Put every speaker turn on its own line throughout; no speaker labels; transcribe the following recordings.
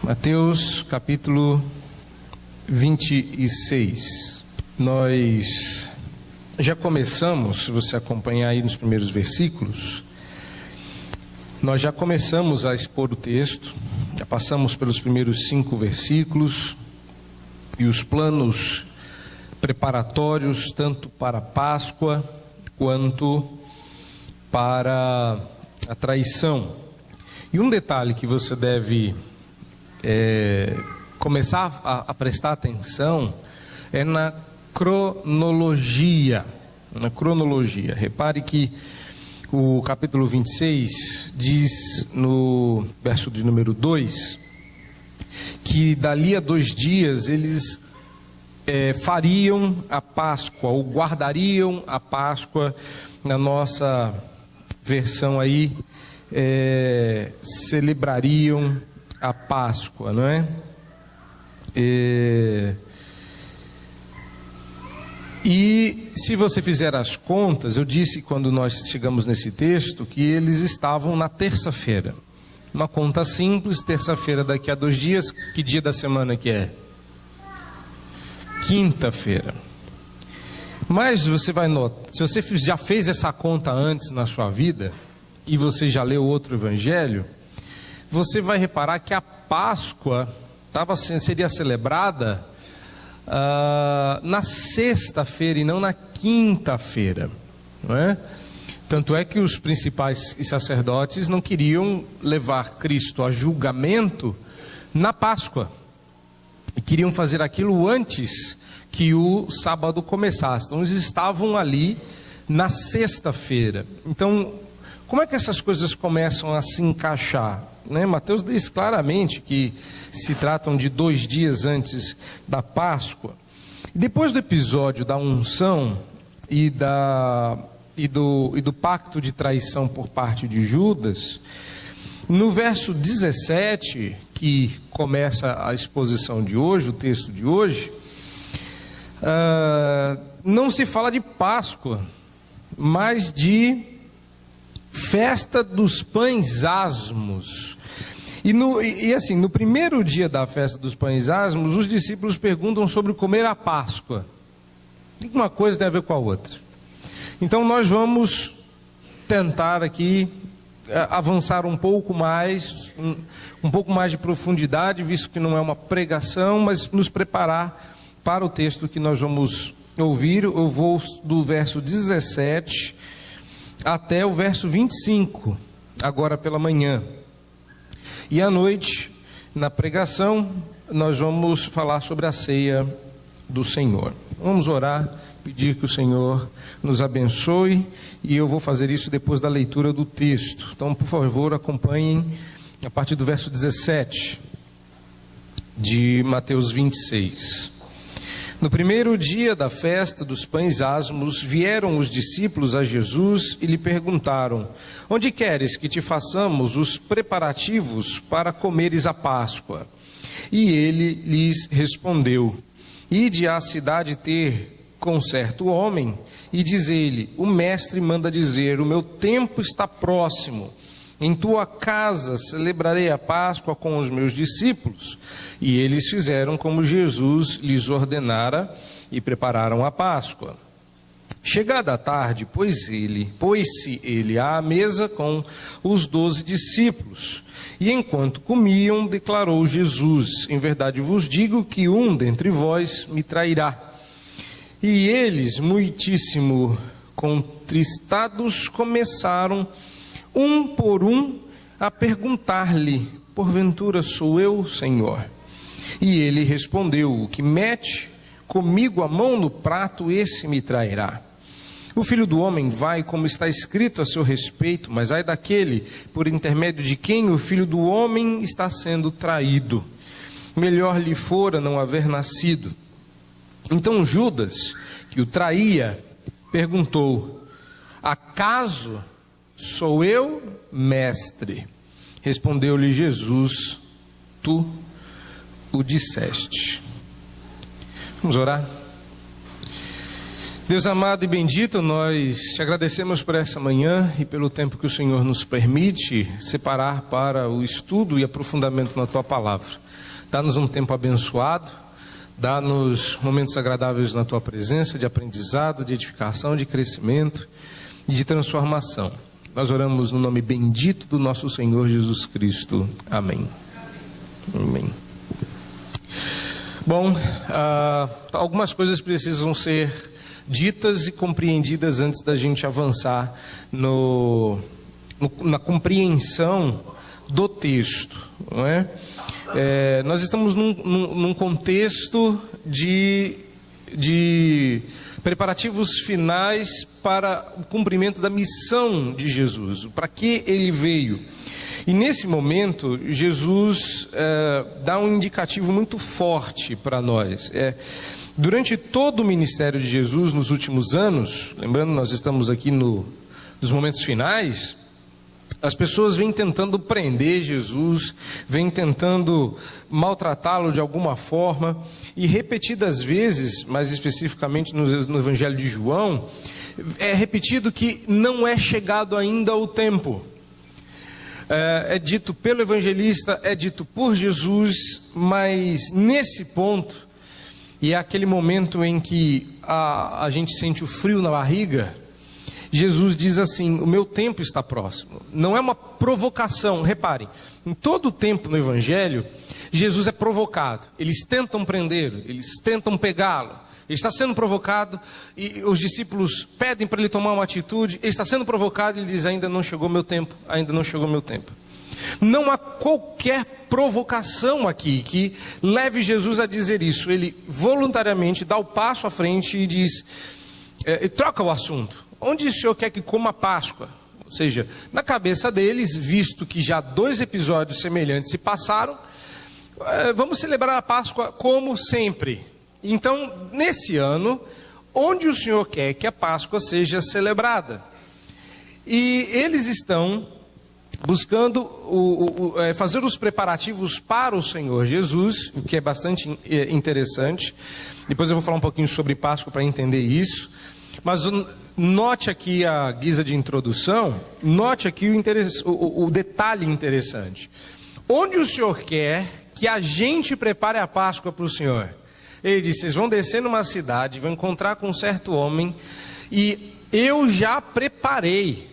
Mateus capítulo 26. Nós já começamos, se você acompanhar aí nos primeiros versículos, nós já começamos a expor o texto, já passamos pelos primeiros 5 versículos e os planos preparatórios tanto para a Páscoa quanto para a traição. E um detalhe que você deve começar a prestar atenção é na cronologia. Repare que o capítulo 26 diz no verso de número 2 que dali a 2 dias eles fariam a Páscoa, ou guardariam a Páscoa. Na nossa versão aí, celebrariam a Páscoa, não é? E se você fizer as contas, eu disse quando nós chegamos nesse texto que eles estavam na terça-feira. Uma conta simples, terça-feira daqui a 2 dias, que dia da semana que é? Quinta-feira. Mas você vai notar, se você já fez essa conta antes na sua vida, e você já leu outro evangelho, você vai reparar que a Páscoa seria celebrada na sexta-feira e não na quinta-feira, não é? Tanto é que os principais sacerdotes não queriam levar Cristo a julgamento na Páscoa, e queriam fazer aquilo antes que o sábado começasse. Então eles estavam ali na sexta-feira. Então, como é que essas coisas começam a se encaixar? Mateus diz claramente que se tratam de 2 dias antes da Páscoa. Depois do episódio da unção e do pacto de traição por parte de Judas, no verso 17, que começa a exposição de hoje, o texto de hoje, não se fala de Páscoa, mas de festa dos pães asmos. E assim, no primeiro dia da festa dos pães asmos, os discípulos perguntam sobre comer a Páscoa. Uma coisa tem a ver com a outra. Então nós vamos tentar aqui avançar um pouco mais de profundidade, visto que não é uma pregação, mas nos preparar para o texto que nós vamos ouvir. Eu vou do verso 17 até o verso 25, agora pela manhã. E à noite, na pregação, nós vamos falar sobre a ceia do Senhor. Vamos orar, pedir que o Senhor nos abençoe, e eu vou fazer isso depois da leitura do texto. Então, por favor, acompanhem a partir do verso 17 de Mateus 26. No primeiro dia da festa dos pães asmos, vieram os discípulos a Jesus e lhe perguntaram: onde queres que te façamos os preparativos para comeres a Páscoa? E ele lhes respondeu: ide à cidade ter com certo homem, e diz-lhe: o mestre manda dizer, o meu tempo está próximo. Em tua casa celebrarei a Páscoa com os meus discípulos. E eles fizeram como Jesus lhes ordenara e prepararam a Páscoa. Chegada a tarde, pôs-se ele à mesa com os 12 discípulos. E enquanto comiam, declarou Jesus: em verdade vos digo que um dentre vós me trairá. E eles, muitíssimo contristados, começaram um por um a perguntar-lhe: porventura sou eu, Senhor? E ele respondeu: o que mete comigo a mão no prato, esse me trairá. O Filho do Homem vai como está escrito a seu respeito, mas ai daquele por intermédio de quem o Filho do Homem está sendo traído. Melhor lhe fora não haver nascido. Então Judas, que o traía, perguntou: acaso sou eu, mestre? Respondeu-lhe Jesus: tu o disseste. Vamos orar? Deus amado e bendito, nós te agradecemos por essa manhã e pelo tempo que o Senhor nos permite separar para o estudo e aprofundamento na Tua Palavra. Dá-nos um tempo abençoado, dá-nos momentos agradáveis na Tua presença, de aprendizado, de edificação, de crescimento e de transformação. Nós oramos no nome bendito do nosso Senhor Jesus Cristo. Amém. Amém. Bom, algumas coisas precisam ser ditas e compreendidas antes da gente avançar na compreensão do texto, não é? Nós estamos num contexto de preparativos finais para o cumprimento da missão de Jesus, para que ele veio. E nesse momento, Jesus dá um indicativo muito forte para nós. Durante todo o ministério de Jesus nos últimos anos, lembrando, nós estamos aqui nos momentos finais, as pessoas vêm tentando prender Jesus, vêm tentando maltratá-lo de alguma forma, e repetidas vezes, mais especificamente no Evangelho de João, é repetido que não é chegado ainda o tempo. É dito pelo evangelista, é dito por Jesus, mas nesse ponto, e é aquele momento em que a gente sente o frio na barriga, Jesus diz assim: o meu tempo está próximo. Não é uma provocação, reparem, em todo o tempo no Evangelho, Jesus é provocado. Eles tentam prendê-lo, eles tentam pegá-lo. Ele está sendo provocado e os discípulos pedem para ele tomar uma atitude. Ele está sendo provocado e ele diz: ainda não chegou meu tempo, ainda não chegou meu tempo. Não há qualquer provocação aqui que leve Jesus a dizer isso. Ele voluntariamente dá o passo à frente e diz, troca o assunto. Onde o Senhor quer que coma a Páscoa? Ou seja, na cabeça deles, visto que já 2 episódios semelhantes se passaram, vamos celebrar a Páscoa como sempre. Então, nesse ano, onde o Senhor quer que a Páscoa seja celebrada? E eles estão buscando fazer os preparativos para o Senhor Jesus, o que é bastante interessante. Depois eu vou falar um pouquinho sobre Páscoa para entender isso. Mas note aqui a guisa de introdução, note aqui o detalhe interessante. Onde o Senhor quer que a gente prepare a Páscoa para o Senhor? Ele disse: vocês vão descer numa cidade, vão encontrar com um certo homem, e eu já preparei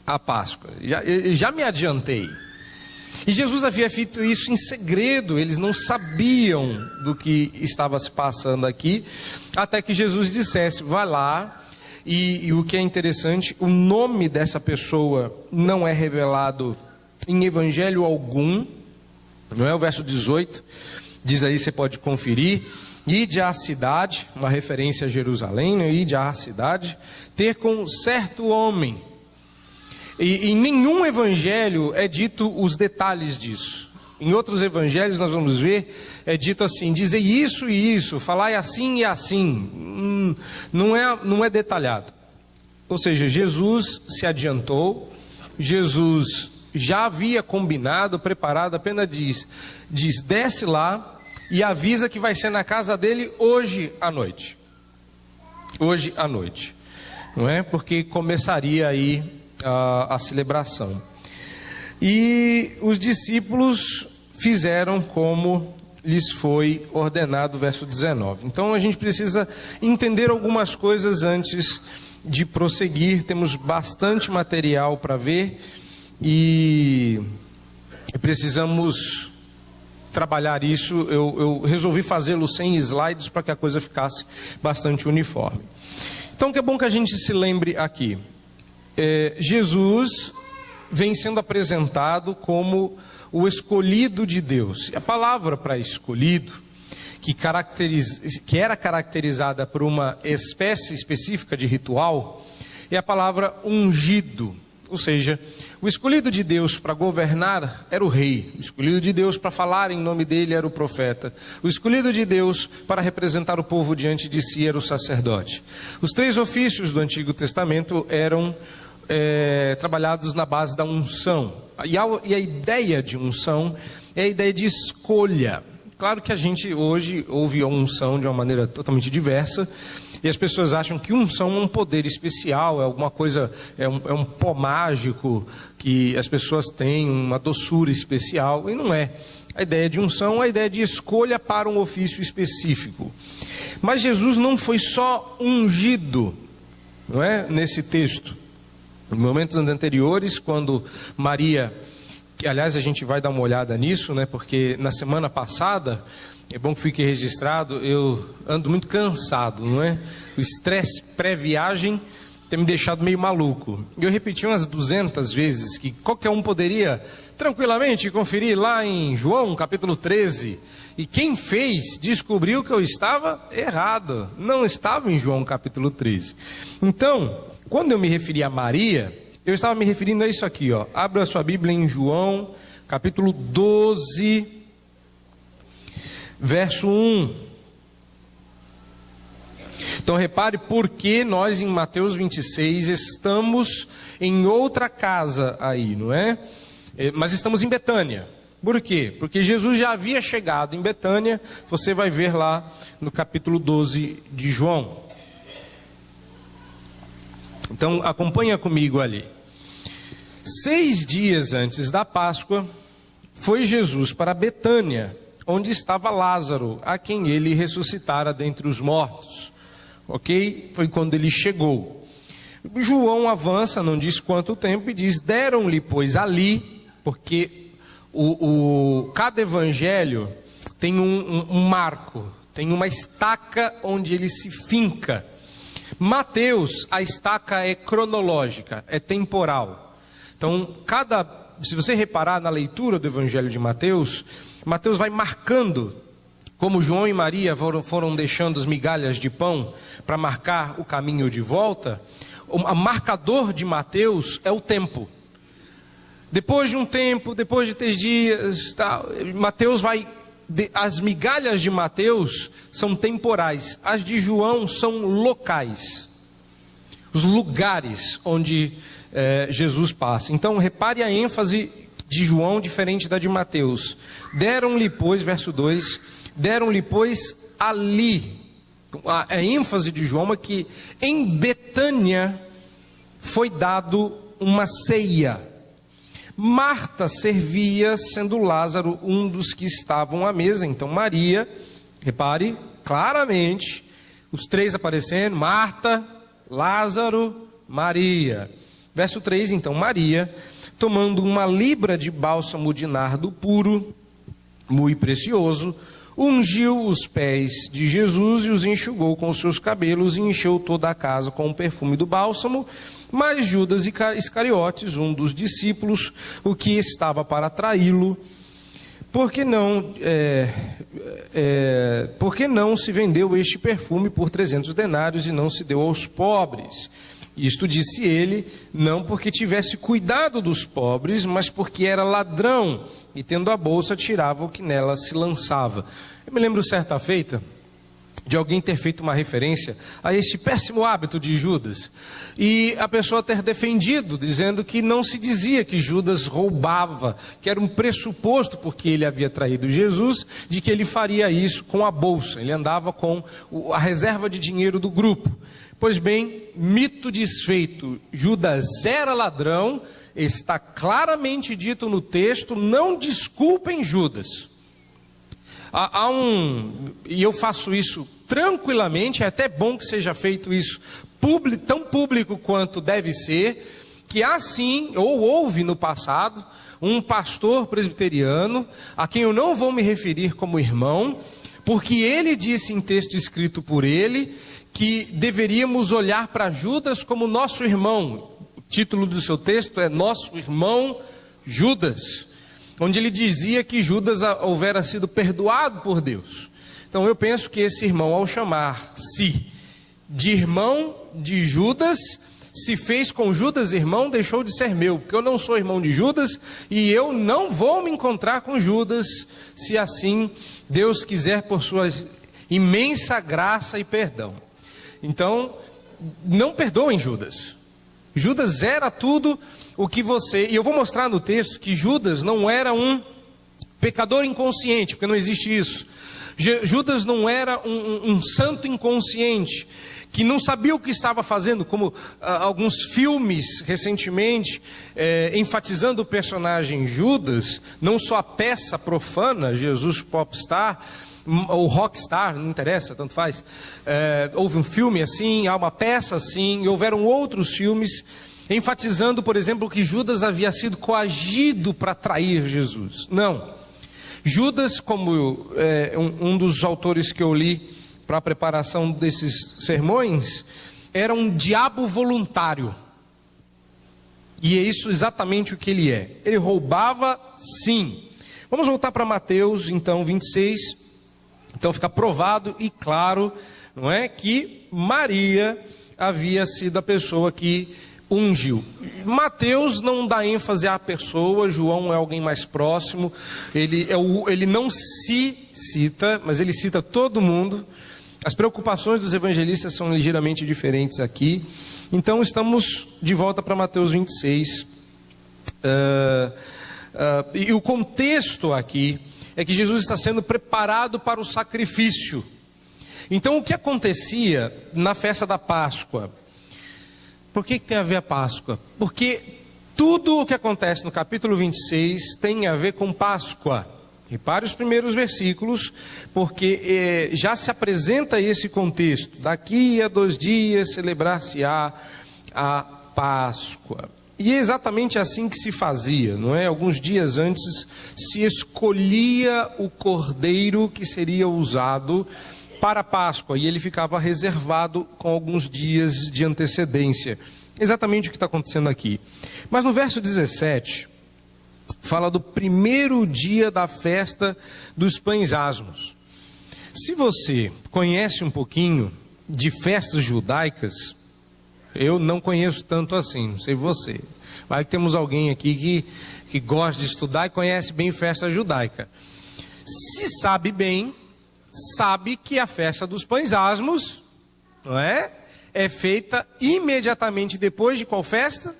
a Páscoa, já me adiantei. E Jesus havia feito isso em segredo, eles não sabiam do que estava se passando aqui, até que Jesus dissesse: vai lá. E o que é interessante, o nome dessa pessoa não é revelado em evangelho algum, não é? O verso 18 diz aí, você pode conferir: ide à cidade, uma referência a Jerusalém, né? Ide à cidade, ter com certo homem. E em nenhum evangelho é dito os detalhes disso. Em outros evangelhos nós vamos ver, é dito assim: dizei isso e isso, falai assim e assim. Não é detalhado. Ou seja, Jesus se adiantou, Jesus já havia combinado, preparado, apenas diz, desce lá e avisa que vai ser na casa dele hoje à noite. Hoje à noite. Não é? Porque começaria aí a celebração. E os discípulos fizeram como lhes foi ordenado, verso 19. Então a gente precisa entender algumas coisas antes de prosseguir. Temos bastante material para ver e precisamos trabalhar isso. Eu resolvi fazê-lo sem slides para que a coisa ficasse bastante uniforme. Então, que é bom que a gente se lembre aqui. Jesus vem sendo apresentado como o escolhido de Deus. E a palavra para escolhido, que era caracterizada por uma espécie específica de ritual, é a palavra ungido. Ou seja, o escolhido de Deus para governar era o rei. O escolhido de Deus para falar em nome dele era o profeta. O escolhido de Deus para representar o povo diante de si era o sacerdote. Os 3 ofícios do Antigo Testamento eram trabalhados na base da unção. E a ideia de unção é a ideia de escolha. Claro que a gente hoje ouve a unção de uma maneira totalmente diversa, e as pessoas acham que unção é um poder especial, é alguma coisa, é um pó mágico que as pessoas têm, uma doçura especial, e não é. A ideia de unção é a ideia de escolha para um ofício específico. Mas Jesus não foi só ungido, não é? Nesse texto. Em momentos anteriores, quando Maria, que aliás a gente vai dar uma olhada nisso, né? Porque na semana passada, é bom que fique registrado, eu ando muito cansado, não é? O estresse pré-viagem tem me deixado meio maluco. Eu repeti umas 200 vezes que qualquer um poderia tranquilamente conferir lá em João capítulo 13. E quem fez descobriu que eu estava errado. Não estava em João capítulo 13. Então, quando eu me referi a Maria, eu estava me referindo a isso aqui, ó. Abra a sua Bíblia em João capítulo 12, verso 1. Então repare porque nós em Mateus 26 estamos em outra casa aí, não é? Mas estamos em Betânia. Por quê? Porque Jesus já havia chegado em Betânia, você vai ver lá no capítulo 12 de João. Então acompanha comigo ali. 6 dias antes da Páscoa, foi Jesus para Betânia, onde estava Lázaro, a quem ele ressuscitara dentre os mortos. Ok? Foi quando ele chegou. João avança, não diz quanto tempo, e diz: deram-lhe, pois, ali, porque cada evangelho tem um marco, tem uma estaca onde ele se finca. Mateus, a estaca é cronológica, é temporal. Então, se você reparar na leitura do evangelho de Mateus, Mateus vai marcando, como João e Maria foram deixando as migalhas de pão para marcar o caminho de volta. O marcador de Mateus é o tempo. Depois de um tempo, depois de 3 dias, Mateus vai... As migalhas de Mateus são temporais, as de João são locais. Os lugares onde Jesus passa. Então repare a ênfase de João diferente da de Mateus. Deram-lhe, pois, verso 2, deram-lhe, pois, ali. A ênfase de João é que em Betânia foi dado uma ceia. Marta servia, sendo Lázaro um dos que estavam à mesa. Então Maria, repare claramente, os 3 aparecendo: Marta, Lázaro, Maria. Verso 3, então Maria, tomando uma libra de bálsamo de nardo puro, muito precioso, ungiu os pés de Jesus e os enxugou com os seus cabelos e encheu toda a casa com o perfume do bálsamo. Mas Judas Iscariotes, um dos discípulos, o que estava para traí-lo, por que não se vendeu este perfume por 300 denários e não se deu aos pobres? Isto disse ele, não porque tivesse cuidado dos pobres, mas porque era ladrão, e tendo a bolsa, tirava o que nela se lançava. Eu me lembro certa feita de alguém ter feito uma referência a este péssimo hábito de Judas, e a pessoa ter defendido, dizendo que não se dizia que Judas roubava, que era um pressuposto, porque ele havia traído Jesus, de que ele faria isso com a bolsa, ele andava com a reserva de dinheiro do grupo. Pois bem, mito desfeito, Judas era ladrão, está claramente dito no texto, não desculpem Judas. E eu faço isso tranquilamente, é até bom que seja feito isso tão público quanto deve ser, que há sim, ou houve no passado, um pastor presbiteriano, a quem eu não vou me referir como irmão, porque ele disse em texto escrito por ele, que deveríamos olhar para Judas como nosso irmão. O título do seu texto é Nosso Irmão Judas, onde ele dizia que Judas houvera sido perdoado por Deus. Então eu penso que esse irmão, ao chamar-se de irmão de Judas, se fez com Judas irmão, deixou de ser meu, porque eu não sou irmão de Judas, e eu não vou me encontrar com Judas, se assim Deus quiser, por sua imensa graça e perdão. Então, não perdoem Judas. Judas era tudo o que você... E eu vou mostrar no texto que Judas não era um Pecador inconsciente, porque não existe isso. Judas não era um santo inconsciente, que não sabia o que estava fazendo, como alguns filmes recentemente, enfatizando o personagem Judas, não só a peça profana, Jesus Popstar, ou Rockstar, não interessa, tanto faz. Houve um filme assim, há uma peça assim, e houveram outros filmes, enfatizando, por exemplo, que Judas havia sido coagido para trair Jesus. Não. Judas, como um dos autores que eu li para a preparação desses sermões, era um diabo voluntário. E é isso exatamente o que ele é. Ele roubava, sim. Vamos voltar para Mateus, então, 26. Então fica provado e claro, não é, que Maria havia sido a pessoa que ungiu. Mateus não dá ênfase à pessoa, João é alguém mais próximo, ele não se cita, mas ele cita todo mundo. As preocupações dos evangelistas são ligeiramente diferentes aqui. Então estamos de volta para Mateus 26. E o contexto aqui é que Jesus está sendo preparado para o sacrifício. Então o que acontecia na festa da Páscoa? Por que tem a ver a Páscoa? Porque tudo o que acontece no capítulo 26 tem a ver com Páscoa. Repare os primeiros versículos, porque já se apresenta esse contexto. Daqui a 2 dias celebrar-se-á a Páscoa. E é exatamente assim que se fazia, não é? Alguns dias antes se escolhia o cordeiro que seria usado para a Páscoa, e ele ficava reservado com alguns dias de antecedência. Exatamente o que está acontecendo aqui. Mas no verso 17, fala do primeiro dia da festa dos pães asmos. Se você conhece um pouquinho de festas judaicas, eu não conheço tanto assim, não sei você. Vai que temos alguém aqui que gosta de estudar e conhece bem festa judaica. Se sabe bem, sabe que a festa dos pães asmos, não é? É feita imediatamente depois de qual festa?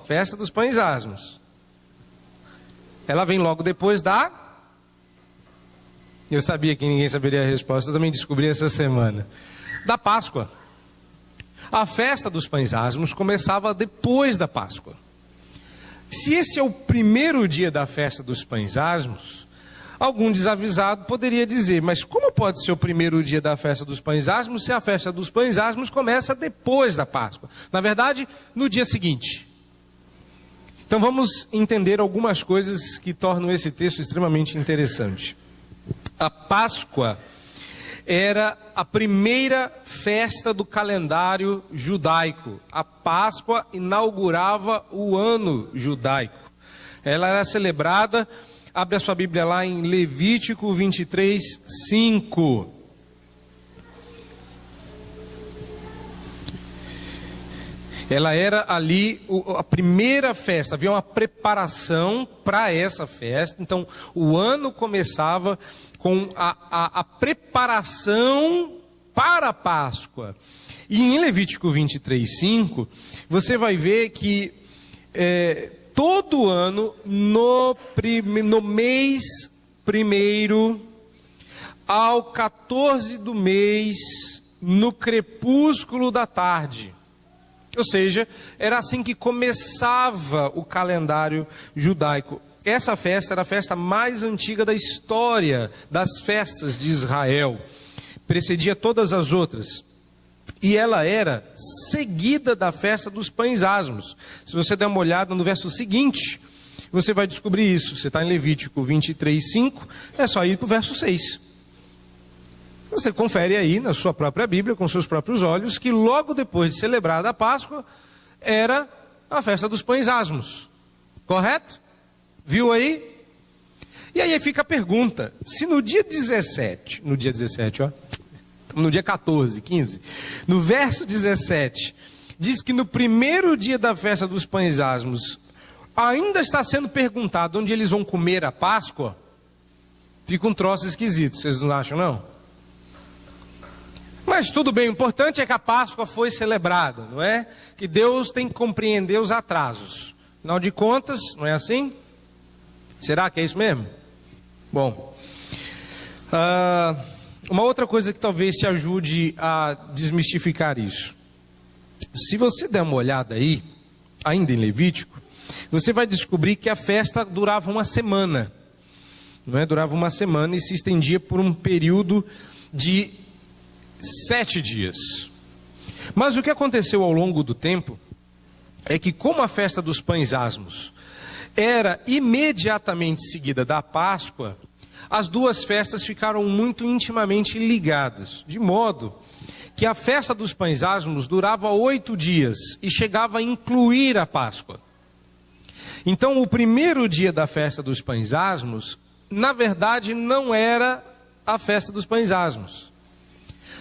Festa dos pães asmos. Ela vem logo depois da... Eu sabia que ninguém saberia a resposta, eu também descobri essa semana. Da Páscoa. A festa dos pães asmos começava depois da Páscoa. Se esse é o primeiro dia da festa dos pães asmos, algum desavisado poderia dizer, mas como pode ser o primeiro dia da festa dos pães asmos se a festa dos pães asmos começa depois da Páscoa? Na verdade, no dia seguinte. Então vamos entender algumas coisas que tornam esse texto extremamente interessante. A Páscoa era a primeira festa do calendário judaico. A Páscoa inaugurava o ano judaico. Ela era celebrada, abre a sua Bíblia lá em Levítico 23, 5. Ela era ali a primeira festa, havia uma preparação para essa festa. Então o ano começava com a preparação para a Páscoa. E em Levítico 23, 5, você vai ver que todo ano, no mês primeiro, ao 14 do mês, no crepúsculo da tarde. Ou seja, era assim que começava o calendário judaico. Essa festa era a festa mais antiga da história das festas de Israel. Precedia todas as outras. E ela era seguida da festa dos pães asmos. Se você der uma olhada no verso seguinte, você vai descobrir isso. Você está em Levítico 23, 5, é só ir para o verso 6. Você confere aí na sua própria Bíblia, com seus próprios olhos, que logo depois de celebrada a Páscoa, era a festa dos pães asmos. Correto? Viu aí? E aí fica a pergunta, se no dia 17, no dia 14, 15, no verso 17, diz que no primeiro dia da festa dos pães asmos, ainda está sendo perguntado onde eles vão comer a Páscoa, fica um troço esquisito, vocês não acham não? Mas tudo bem, o importante é que a Páscoa foi celebrada, não é? Que Deus tem que compreender os atrasos. Afinal de contas, não é assim? Será que é isso mesmo? Bom, uma outra coisa que talvez te ajude a desmistificar isso. Se você der uma olhada aí, ainda em Levítico, você vai descobrir que a festa durava uma semana. Não é? Durava uma semana e se estendia por um período de 7 dias. Mas o que aconteceu ao longo do tempo é que, como a festa dos pães asmos era imediatamente seguida da Páscoa, as duas festas ficaram muito intimamente ligadas, de modo que a festa dos pães asmos durava 8 dias e chegava a incluir a Páscoa. Então, o primeiro dia da festa dos pães asmos, na verdade, não era a festa dos pães asmos.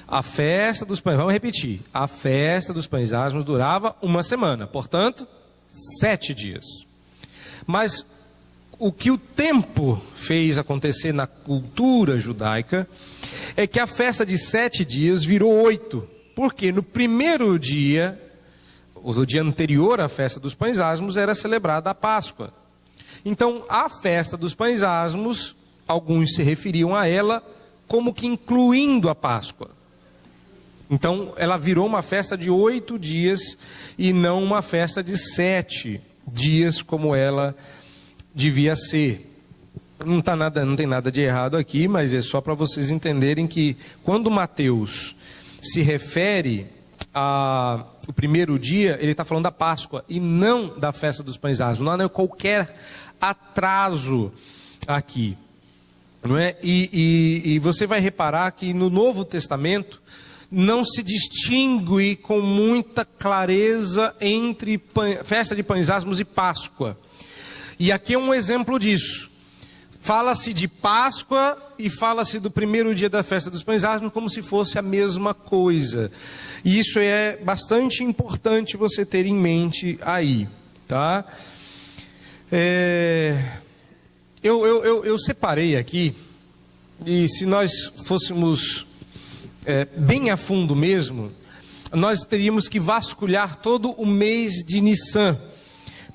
A festa dos pães, vamos repetir, a festa dos pães asmos durava uma semana, portanto, 7 dias. Mas o que o tempo fez acontecer na cultura judaica é que a festa de 7 dias virou 8, porque no primeiro dia, o dia anterior à festa dos pães asmos, era celebrada a Páscoa. Então, a festa dos pães asmos, alguns se referiam a ela como que incluindo a Páscoa. Então, ela virou uma festa de 8 dias e não uma festa de 7 dias como ela devia ser. Não tem nada de errado aqui, mas é só para vocês entenderem que quando Mateus se refere ao primeiro dia, ele está falando da Páscoa e não da festa dos pães asmos. Não há qualquer atraso aqui. Não é? E você vai reparar que no Novo Testamento não se distingue com muita clareza entre festa de pães asmos e Páscoa. E aqui é um exemplo disso. Fala-se de Páscoa e fala-se do primeiro dia da festa dos pães asmos como se fosse a mesma coisa. E isso é bastante importante você ter em mente aí, tá? Eu separei aqui, e se nós fôssemos bem a fundo mesmo, nós teríamos que vasculhar todo o mês de Nissan,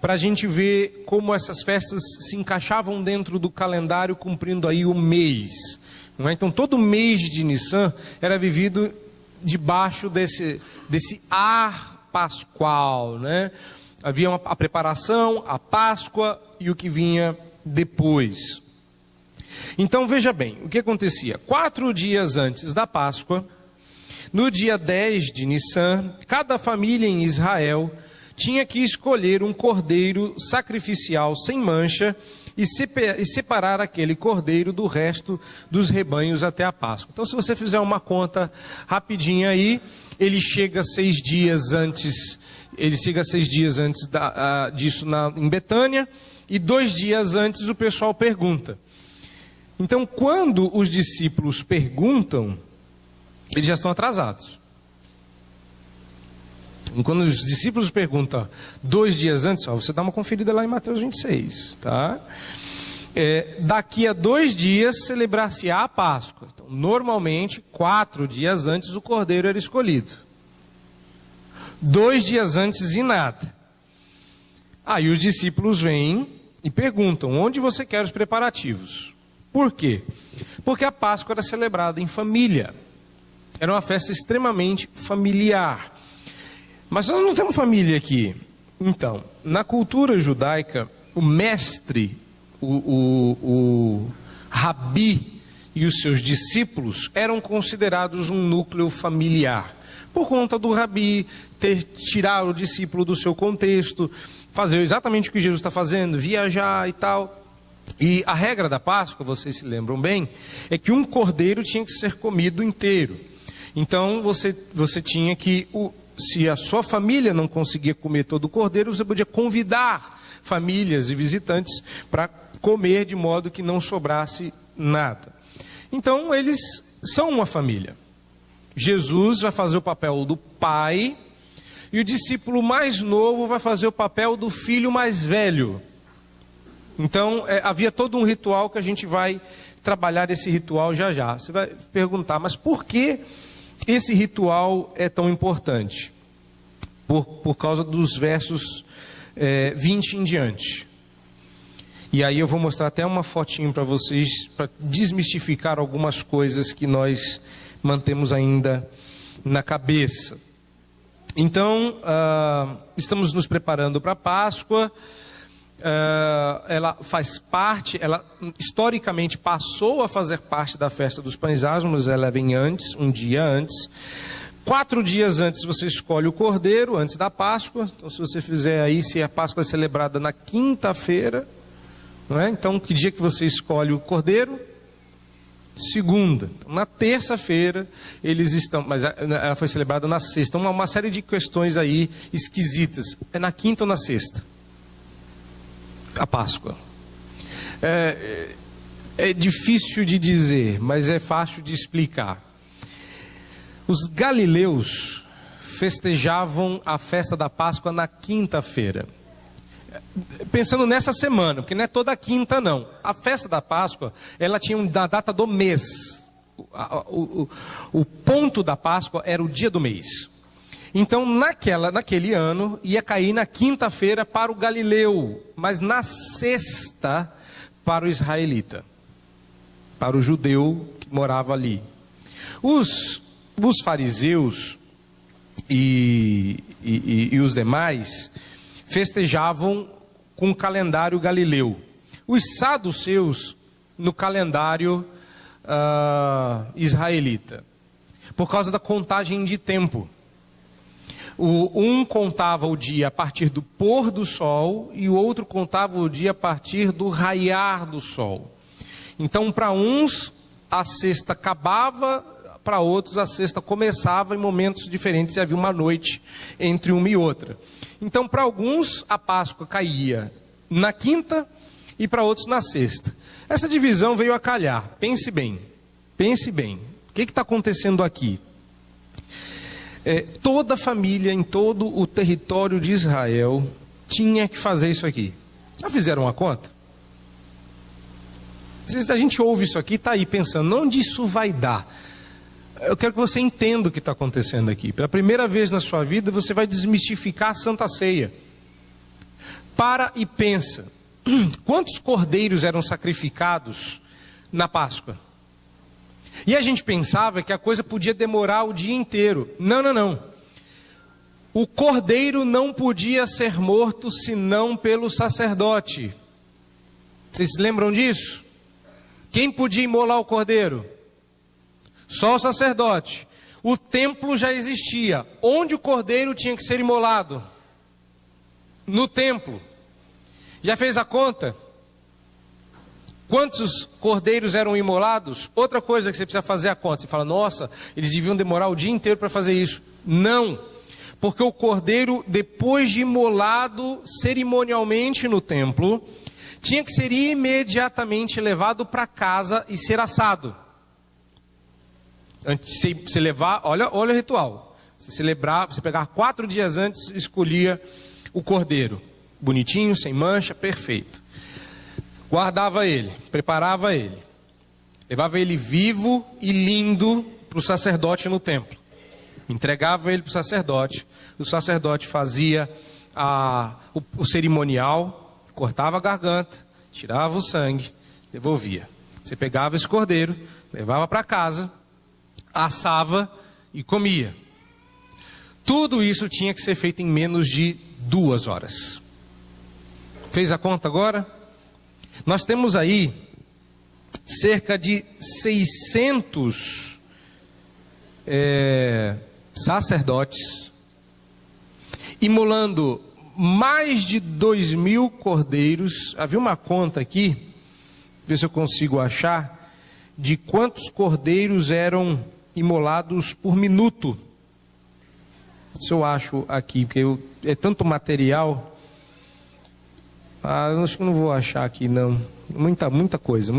para a gente ver como essas festas se encaixavam dentro do calendário, cumprindo aí o mês. Não é? Então, todo mês de Nissan era vivido debaixo desse ar pascual. Né? Havia a preparação, a Páscoa e o que vinha depois. Então, veja bem, o que acontecia? 4 dias antes da Páscoa, no dia 10 de Nissan, cada família em Israel tinha que escolher um cordeiro sacrificial sem mancha e separar aquele cordeiro do resto dos rebanhos até a Páscoa. Então, se você fizer uma conta rapidinha aí, ele chega 6 dias antes, disso em Betânia, e 2 dias antes o pessoal pergunta. Então, quando os discípulos perguntam, eles já estão atrasados. Quando os discípulos perguntam 2 dias antes, você dá uma conferida lá em Mateus 26, tá? Daqui a 2 dias celebrar-se-á a Páscoa. Então, normalmente, 4 dias antes o cordeiro era escolhido. 2 dias antes e nada. Aí os discípulos vêm e perguntam, onde você quer os preparativos? Por quê? Porque a Páscoa era celebrada em família. Era uma festa extremamente familiar. Mas nós não temos família aqui. Então, na cultura judaica, o mestre, o rabi e os seus discípulos eram considerados um núcleo familiar. Por conta do rabi tirar o discípulo do seu contexto, fazer exatamente o que Jesus está fazendo, viajar e tal. E a regra da Páscoa, vocês se lembram bem, é que um cordeiro tinha que ser comido inteiro. Então, você tinha que... Se a sua família não conseguia comer todo o cordeiro, você podia convidar famílias e visitantes para comer de modo que não sobrasse nada. Então, eles são uma família. Jesus vai fazer o papel do pai e o discípulo mais novo vai fazer o papel do filho mais velho. Então, havia todo um ritual que a gente vai trabalhar esse ritual já já. Você vai perguntar, mas por que esse ritual é tão importante? Por causa dos versos 20 em diante. E aí eu vou mostrar até uma fotinho para vocês, para desmistificar algumas coisas que nós mantemos ainda na cabeça. Então, estamos nos preparando para a Páscoa. Ela faz parte, ela historicamente passou a fazer parte da festa dos pães asmos. Ela vem antes, um dia antes. 4 dias antes você escolhe o cordeiro, antes da Páscoa. Então, se você fizer aí, se a Páscoa é celebrada na quinta-feira, não é? Então, que dia que você escolhe o cordeiro? Segunda. Então, na terça-feira eles estão, mas ela foi celebrada na sexta. Uma série de questões aí esquisitas. É na quinta ou na sexta? A Páscoa. É difícil de dizer, mas é fácil de explicar. Os galileus festejavam a festa da Páscoa na quinta-feira. Pensando nessa semana, porque não é toda quinta não. A festa da Páscoa, ela tinha uma data do mês. O ponto da Páscoa era o dia do mês. Então naquele ano ia cair na quinta-feira para o galileu, mas na sexta para o israelita, para o judeu que morava ali. Os fariseus e os demais festejavam com o calendário galileu. Os saduceus no calendário israelita, por causa da contagem de tempo. Um contava o dia a partir do pôr do sol e o outro contava o dia a partir do raiar do sol. Então, para uns a sexta acabava, para outros a sexta começava em momentos diferentes e havia uma noite entre uma e outra. Então, para alguns a Páscoa caía na quinta e para outros na sexta. Essa divisão veio a calhar. Pense bem, pense bem. O que está acontecendo aqui? Toda família em todo o território de Israel tinha que fazer isso aqui. Já fizeram uma conta? Se a gente ouve isso aqui, está aí pensando, onde isso vai dar? Eu quero que você entenda o que está acontecendo aqui. Pela primeira vez na sua vida, você vai desmistificar a Santa Ceia. Para e pensa. Quantos cordeiros eram sacrificados na Páscoa? E a gente pensava que a coisa podia demorar o dia inteiro. Não, não, não. O cordeiro não podia ser morto senão pelo sacerdote. Vocês se lembram disso? Quem podia imolar o cordeiro? Só o sacerdote. O templo já existia. Onde o cordeiro tinha que ser imolado? No templo. Já fez a conta? Quantos cordeiros eram imolados? Outra coisa que você precisa fazer a conta. Você fala, nossa, eles deviam demorar o dia inteiro para fazer isso. Não. Porque o cordeiro, depois de imolado cerimonialmente no templo, tinha que ser imediatamente levado para casa e ser assado. Antes de você levar, olha o ritual. Você pegar 4 dias antes, escolhia o cordeiro. Bonitinho, sem mancha, perfeito. Guardava ele, preparava ele. Levava ele vivo e lindo para o sacerdote no templo. Entregava ele para o sacerdote fazia o cerimonial, cortava a garganta, tirava o sangue, devolvia. Você pegava esse cordeiro, levava para casa, assava e comia. Tudo isso tinha que ser feito em menos de 2 horas. Fez a conta agora? Nós temos aí cerca de 600 sacerdotes imolando mais de 2.000 cordeiros. Havia uma conta aqui, ver se eu consigo achar, de quantos cordeiros eram imolados por minuto. Se eu acho aqui, porque é tanto material. Eu acho que não vou achar aqui não. Muita coisa.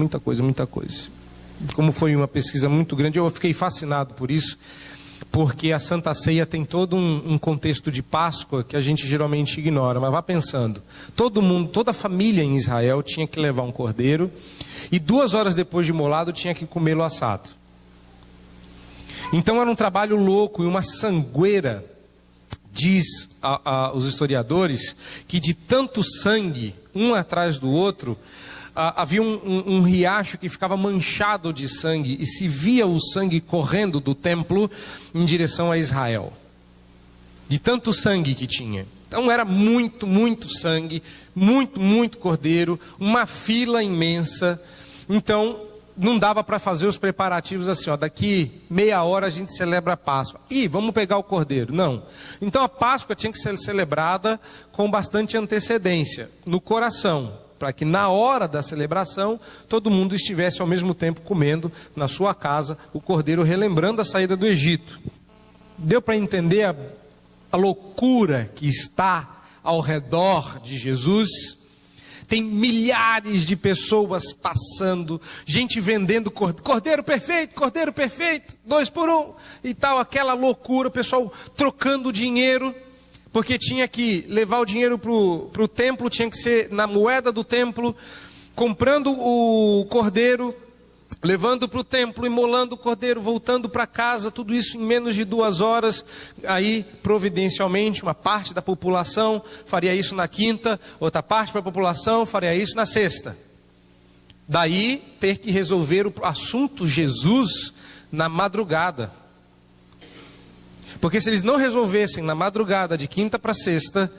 Como foi uma pesquisa muito grande, eu fiquei fascinado por isso, porque a Santa Ceia tem todo um contexto de Páscoa que a gente geralmente ignora. Mas vá pensando, toda a família em Israel tinha que levar um cordeiro e 2 horas depois de imolado tinha que comê-lo assado. Então era um trabalho louco e uma sangueira Diz os historiadores que de tanto sangue, um atrás do outro, havia um riacho que ficava manchado de sangue e se via o sangue correndo do templo em direção a Israel. De tanto sangue que tinha. Então era muito, muito sangue, muito, muito cordeiro, uma fila imensa. Então não dava para fazer os preparativos assim, ó, daqui meia hora a gente celebra a Páscoa. Ih, vamos pegar o cordeiro. Não. Então a Páscoa tinha que ser celebrada com bastante antecedência, no coração, para que na hora da celebração todo mundo estivesse ao mesmo tempo comendo na sua casa o cordeiro, relembrando a saída do Egito. Deu para entender a loucura que está ao redor de Jesus? Tem milhares de pessoas passando, gente vendendo cordeiro perfeito, 2 por 1 e tal, aquela loucura, o pessoal trocando dinheiro, porque tinha que levar o dinheiro para o templo, tinha que ser na moeda do templo, comprando o cordeiro, levando para o templo, imolando o cordeiro, voltando para casa, tudo isso em menos de 2 horas. Aí, providencialmente, uma parte da população faria isso na quinta, outra parte da população faria isso na sexta. Daí, ter que resolver o assunto Jesus na madrugada. Porque se eles não resolvessem na madrugada de quinta para sexta,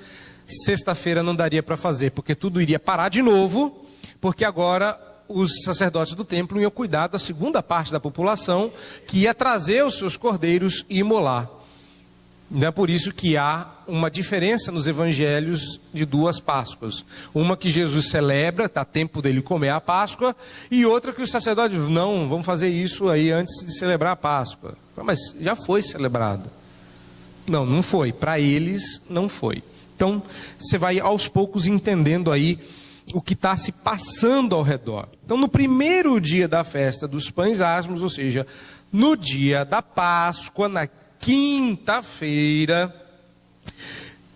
sexta-feira não daria para fazer, porque tudo iria parar de novo, porque agora os sacerdotes do templo iam cuidar da segunda parte da população, que ia trazer os seus cordeiros e imolar. Então é por isso que há uma diferença nos evangelhos de 2 Páscoas. Uma que Jesus celebra, está tempo dele comer a Páscoa, e outra que os sacerdotes, não, vamos fazer isso aí antes de celebrar a Páscoa. Mas já foi celebrada. Não, não foi. Para eles, não foi. Então, você vai aos poucos entendendo aí o que está se passando ao redor. Então, no primeiro dia da festa dos pães asmos, ou seja, no dia da Páscoa, na quinta-feira,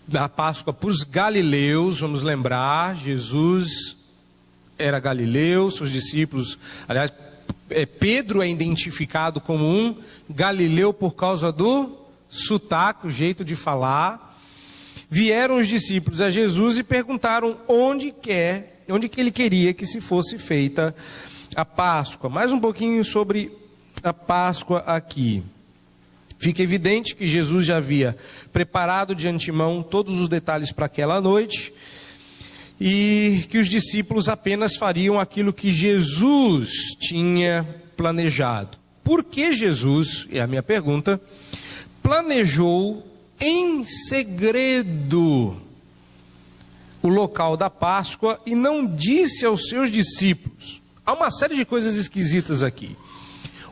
da Páscoa para os galileus, vamos lembrar, Jesus era galileu, seus discípulos, aliás, Pedro é identificado como um galileu por causa do sotaque, o jeito de falar. Vieram os discípulos a Jesus e perguntaram onde que ele queria que se fosse feita a Páscoa. Mais um pouquinho sobre a Páscoa aqui. Fica evidente que Jesus já havia preparado de antemão todos os detalhes para aquela noite e que os discípulos apenas fariam aquilo que Jesus tinha planejado. Por que Jesus, é a minha pergunta, planejou em segredo o local da Páscoa e não disse aos seus discípulos? Há uma série de coisas esquisitas aqui.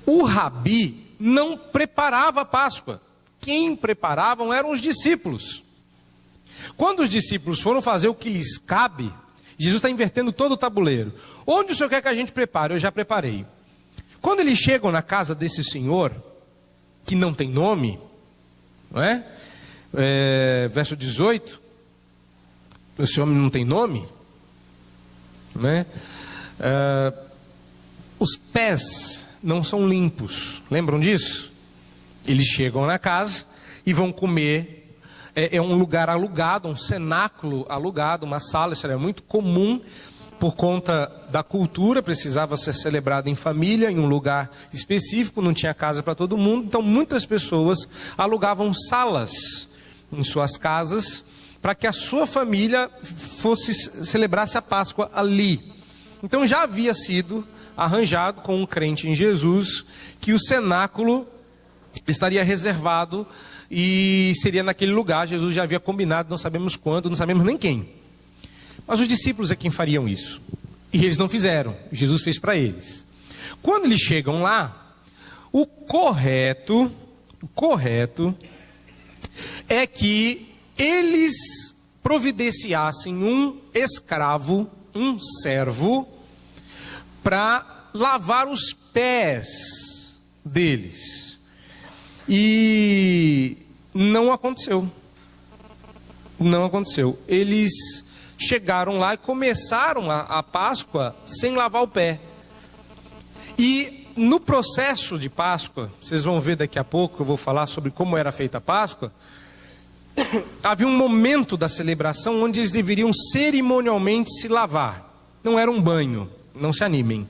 O rabi não preparava a Páscoa. Quem preparavam eram os discípulos. Quando os discípulos foram fazer o que lhes cabe, Jesus está invertendo todo o tabuleiro. Onde o Senhor quer que a gente prepare? Eu já preparei. Quando eles chegam na casa desse senhor, que não tem nome, não é? Verso 18, esse homem não tem nome, não é? Os pés não são limpos, lembram disso? Eles chegam na casa e vão comer, é um lugar alugado, um cenáculo alugado, uma sala, isso era muito comum, por conta da cultura, precisava ser celebrado em família, em um lugar específico, não tinha casa para todo mundo, então muitas pessoas alugavam salas em suas casas, para que a sua família celebrasse a Páscoa ali. Então já havia sido arranjado com um crente em Jesus, que o cenáculo estaria reservado e seria naquele lugar. Jesus já havia combinado, não sabemos quando, não sabemos nem quem. Mas os discípulos é quem fariam isso. E eles não fizeram, Jesus fez para eles. Quando eles chegam lá, o correto é que eles providenciassem um escravo, um servo, para lavar os pés deles. E não aconteceu. Não aconteceu. Eles chegaram lá e começaram a Páscoa sem lavar o pé. E no processo de Páscoa, vocês vão ver daqui a pouco, eu vou falar sobre como era feita a Páscoa. havia um momento da celebração onde eles deveriam cerimonialmente se lavar. Não era um banho, não se animem.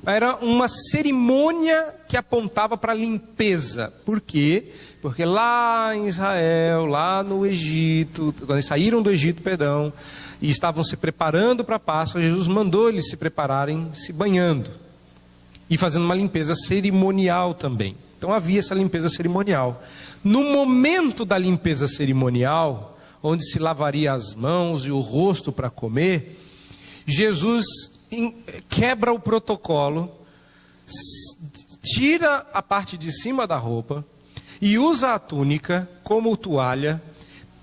Era uma cerimônia que apontava para a limpeza. Por quê? Porque lá em Israel, lá no Egito, quando eles saíram do Egito, e estavam se preparando para a Páscoa, Jesus mandou eles se prepararem se banhando e fazendo uma limpeza cerimonial também. Então havia essa limpeza cerimonial. No momento da limpeza cerimonial, onde se lavaria as mãos e o rosto para comer, Jesus quebra o protocolo, tira a parte de cima da roupa e usa a túnica como toalha,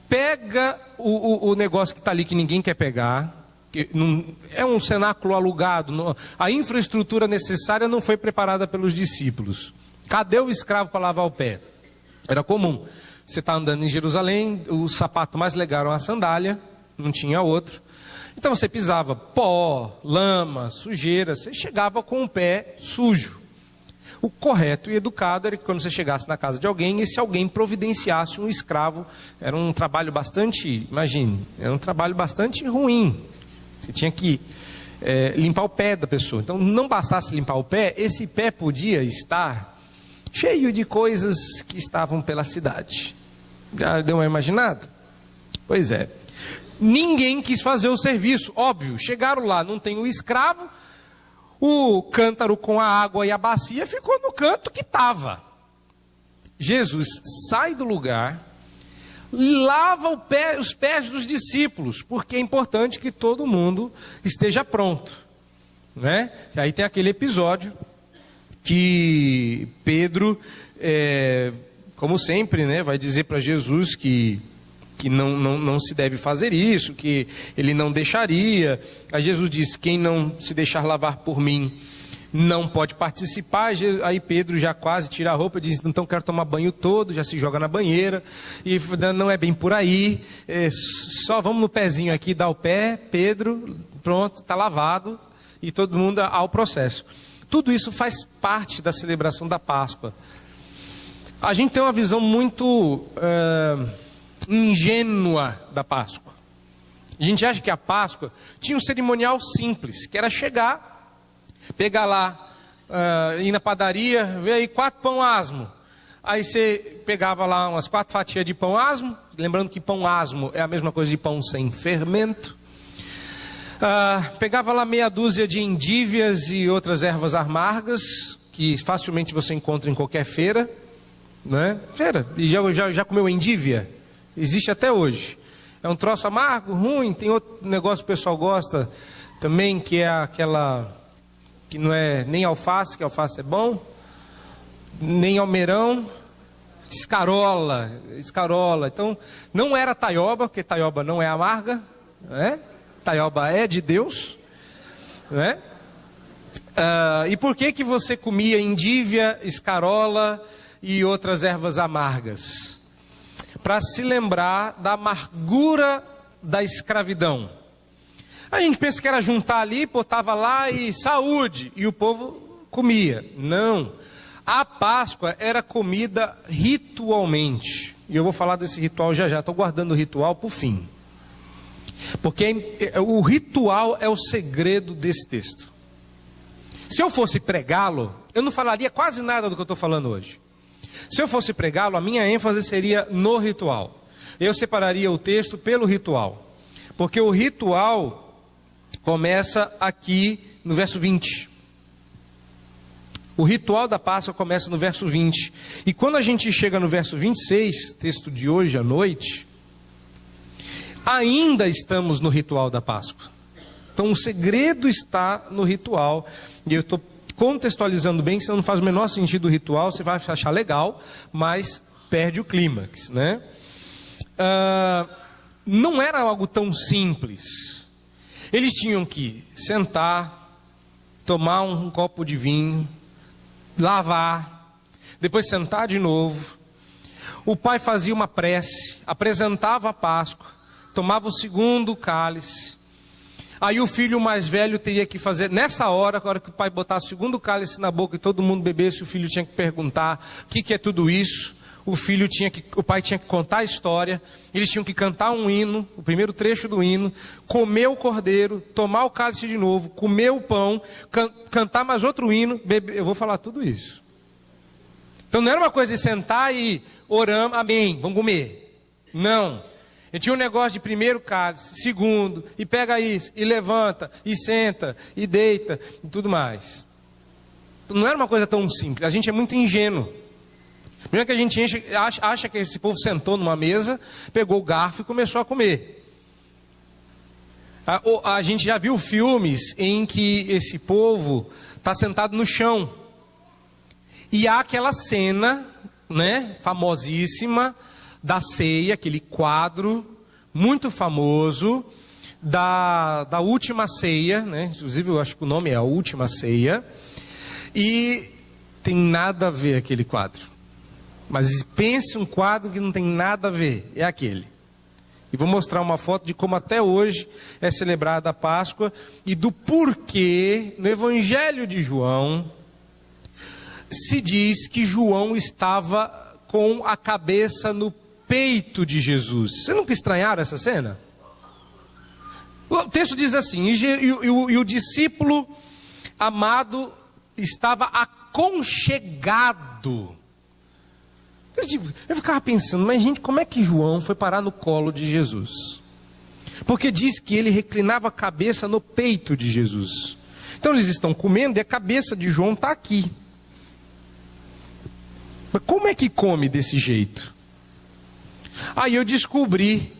pega o negócio que está ali que ninguém quer pegar, que não, é um cenáculo alugado, a infraestrutura necessária não foi preparada pelos discípulos. Cadê o escravo para lavar o pé? Era comum, você está andando em Jerusalém, o sapato mais legal era uma sandália, não tinha outro. Então você pisava pó, lama, sujeira, você chegava com o pé sujo. O correto e educado era que quando você chegasse na casa de alguém, esse alguém providenciasse um escravo. Era um trabalho bastante, imagine, era um trabalho bastante ruim. Você tinha que limpar o pé da pessoa. Então não bastasse limpar o pé, esse pé podia estar cheio de coisas que estavam pela cidade. Já deu uma imaginada? Pois é. Ninguém quis fazer o serviço, óbvio. Chegaram lá, não tem o escravo, o cântaro com a água e a bacia ficou no canto que estava. Jesus sai do lugar, lava os pés dos discípulos, porque é importante que todo mundo esteja pronto, né? Aí tem aquele episódio que Pedro, como sempre, né, vai dizer para Jesus que não se deve fazer isso, que ele não deixaria. Aí Jesus diz: quem não se deixar lavar por mim não pode participar. Aí Pedro já quase tira a roupa e diz: então quero tomar banho todo, já se joga na banheira. E não é bem por aí, só vamos no pezinho aqui, dá o pé, Pedro, pronto, está lavado, e todo mundo ao processo. Tudo isso faz parte da celebração da Páscoa. A gente tem uma visão muito ingênua da Páscoa. A gente acha que a Páscoa tinha um cerimonial simples, que era chegar, pegar lá, ir na padaria, ver aí 4 pão asmo. Aí você pegava lá umas 4 fatias de pão asmo, lembrando que pão asmo é a mesma coisa de pão sem fermento. Pegava lá meia dúzia de endívias e outras ervas amargas, que facilmente você encontra em qualquer feira, né? Feira, e já comeu endívia? Existe até hoje. É um troço amargo, ruim. Tem outro negócio que o pessoal gosta também, que é aquela que não é nem alface, que alface é bom, nem almeirão, escarola. Então, não era taioba, porque taioba não é amarga, né? Taioba é de Deus, né? E por que você comia endívia, escarola e outras ervas amargas? Para se lembrar da amargura da escravidão. A gente pensa que era juntar ali, botava lá e saúde, e o povo comia. Não. A Páscoa era comida ritualmente. E eu vou falar desse ritual já. Estou guardando o ritual para o fim. Porque o ritual é o segredo desse texto. Se eu fosse pregá-lo, eu não falaria quase nada do que eu estou falando hoje. Se eu fosse pregá-lo, a minha ênfase seria no ritual. Eu separaria o texto pelo ritual. Porque o ritual começa aqui no verso 20. O ritual da Páscoa começa no verso 20. E quando a gente chega no verso 26, texto de hoje à noite, ainda estamos no ritual da Páscoa. Então o segredo está no ritual. E eu estou contextualizando bem, que senão não faz o menor sentido o ritual, você vai achar legal, mas perde o clímax, né? Não era algo tão simples. Eles tinham que sentar, tomar um copo de vinho, lavar, depois sentar de novo. O pai fazia uma prece, apresentava a Páscoa, tomava o segundo cálice. Aí o filho mais velho teria que fazer, nessa hora, na hora que o pai botasse o segundo cálice na boca e todo mundo bebesse, o filho tinha que perguntar: o que é tudo isso? o pai tinha que contar a história, eles tinham que cantar um hino, o primeiro trecho do hino, comer o cordeiro, tomar o cálice de novo, comer o pão, cantar mais outro hino, beber. Eu vou falar tudo isso. Então não era uma coisa de sentar e oramos, amém, vamos comer. Não. Ele tinha um negócio de primeiro cálice, segundo, e pega isso, e levanta, e senta, e deita, e tudo mais. Então, não era uma coisa tão simples, a gente é muito ingênuo. Primeiro que a gente acha que esse povo sentou numa mesa, pegou o garfo e começou a comer. A gente já viu filmes em que esse povo está sentado no chão. E há aquela cena, né, famosíssima, da ceia, aquele quadro muito famoso da última ceia, né? Inclusive eu acho que o nome é A Última Ceia. E tem nada a ver aquele quadro. Mas pense um quadro que não tem nada a ver, é aquele. E vou mostrar uma foto de como até hoje é celebrada a Páscoa e do porquê no Evangelho de João se diz que João estava com a cabeça no peito de Jesus. Vocês nunca estranharam essa cena? O texto diz assim, e o discípulo amado estava aconchegado. Eu ficava pensando, mas gente, como é que João foi parar no colo de Jesus? Porque diz que ele reclinava a cabeça no peito de Jesus. Então eles estão comendo e a cabeça de João está aqui. Mas como é que come desse jeito? Aí eu descobri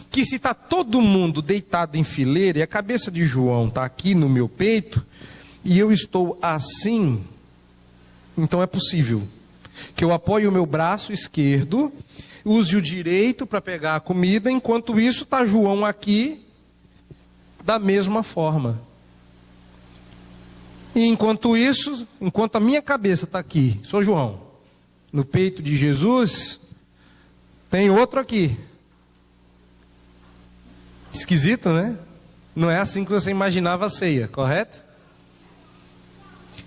que se está todo mundo deitado em fileira e a cabeça de João está aqui no meu peito e eu estou assim, então é possível que eu apoie o meu braço esquerdo, use o direito para pegar a comida, enquanto isso está João aqui da mesma forma. E enquanto isso, enquanto a minha cabeça está aqui, sou João, no peito de Jesus, tem outro aqui. Esquisito, né? Não é assim que você imaginava a ceia, correto?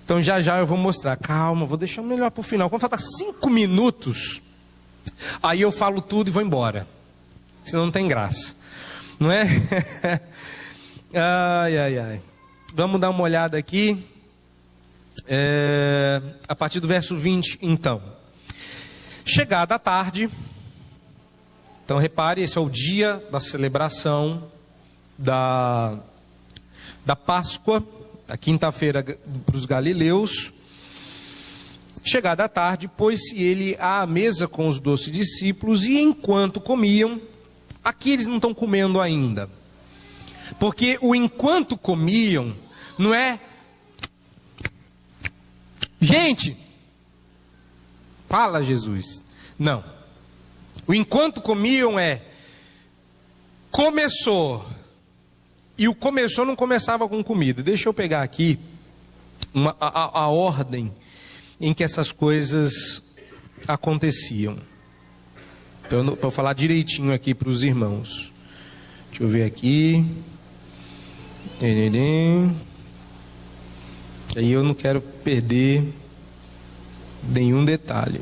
Então já eu vou mostrar. Calma, vou deixar melhor para o final. Quando faltar 5 minutos, aí eu falo tudo e vou embora. Senão não tem graça. Não é? Ai. Vamos dar uma olhada aqui. A partir do verso 20, então. Chegada a tarde. Então repare, esse é o dia da celebração da Páscoa. A quinta-feira para os galileus. Chegada a tarde, pôs-se ele à mesa com os 12 discípulos, e enquanto comiam, aqui eles não estão comendo ainda, porque o enquanto comiam, não é, gente, fala Jesus, não, o enquanto comiam é, começou. E o começou não começava com comida. Deixa eu pegar aqui a ordem em que essas coisas aconteciam. Então, para eu falar direitinho aqui para os irmãos. Deixa eu ver aqui. Aí eu não quero perder nenhum detalhe.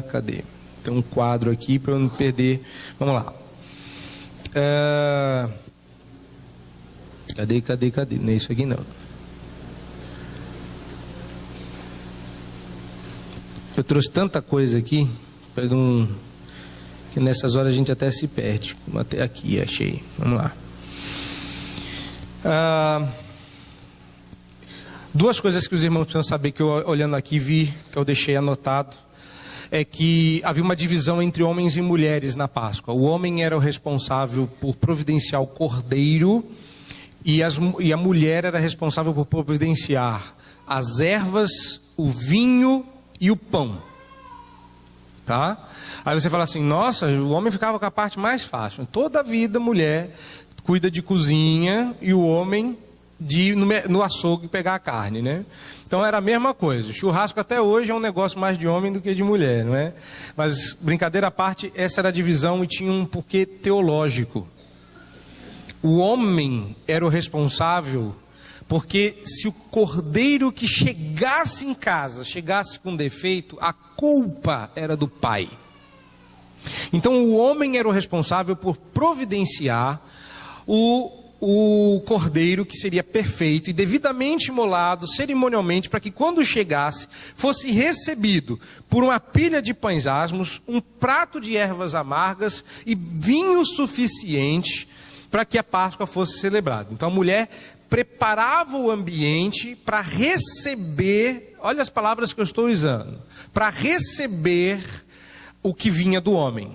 Cadê? Tem um quadro aqui para eu não perder. Vamos lá. Cadê? Não é isso aqui não. Eu trouxe tanta coisa aqui, que nessas horas a gente até se perde. Até aqui, achei. Vamos lá. Duas coisas que os irmãos precisam saber, que eu olhando aqui vi, que eu deixei anotado, é que havia uma divisão entre homens e mulheres na Páscoa. O homem era o responsável por providenciar o cordeiro, e a mulher era responsável por providenciar as ervas, o vinho e o pão. Tá? Aí você fala assim, nossa, o homem ficava com a parte mais fácil. Toda a vida a mulher cuida de cozinha e o homem de ir no açougue pegar a carne, né? Então era a mesma coisa. O churrasco até hoje é um negócio mais de homem do que de mulher, não é? Mas brincadeira à parte, essa era a divisão e tinha um porquê teológico. O homem era o responsável, porque se o cordeiro que chegasse em casa chegasse com defeito, a culpa era do pai. Então o homem era o responsável por providenciar o cordeiro que seria perfeito e devidamente imolado cerimonialmente, para que quando chegasse, fosse recebido por uma pilha de pães asmos, um prato de ervas amargas e vinho suficiente para que a Páscoa fosse celebrada. Então a mulher preparava o ambiente para receber, olha as palavras que eu estou usando, para receber o que vinha do homem.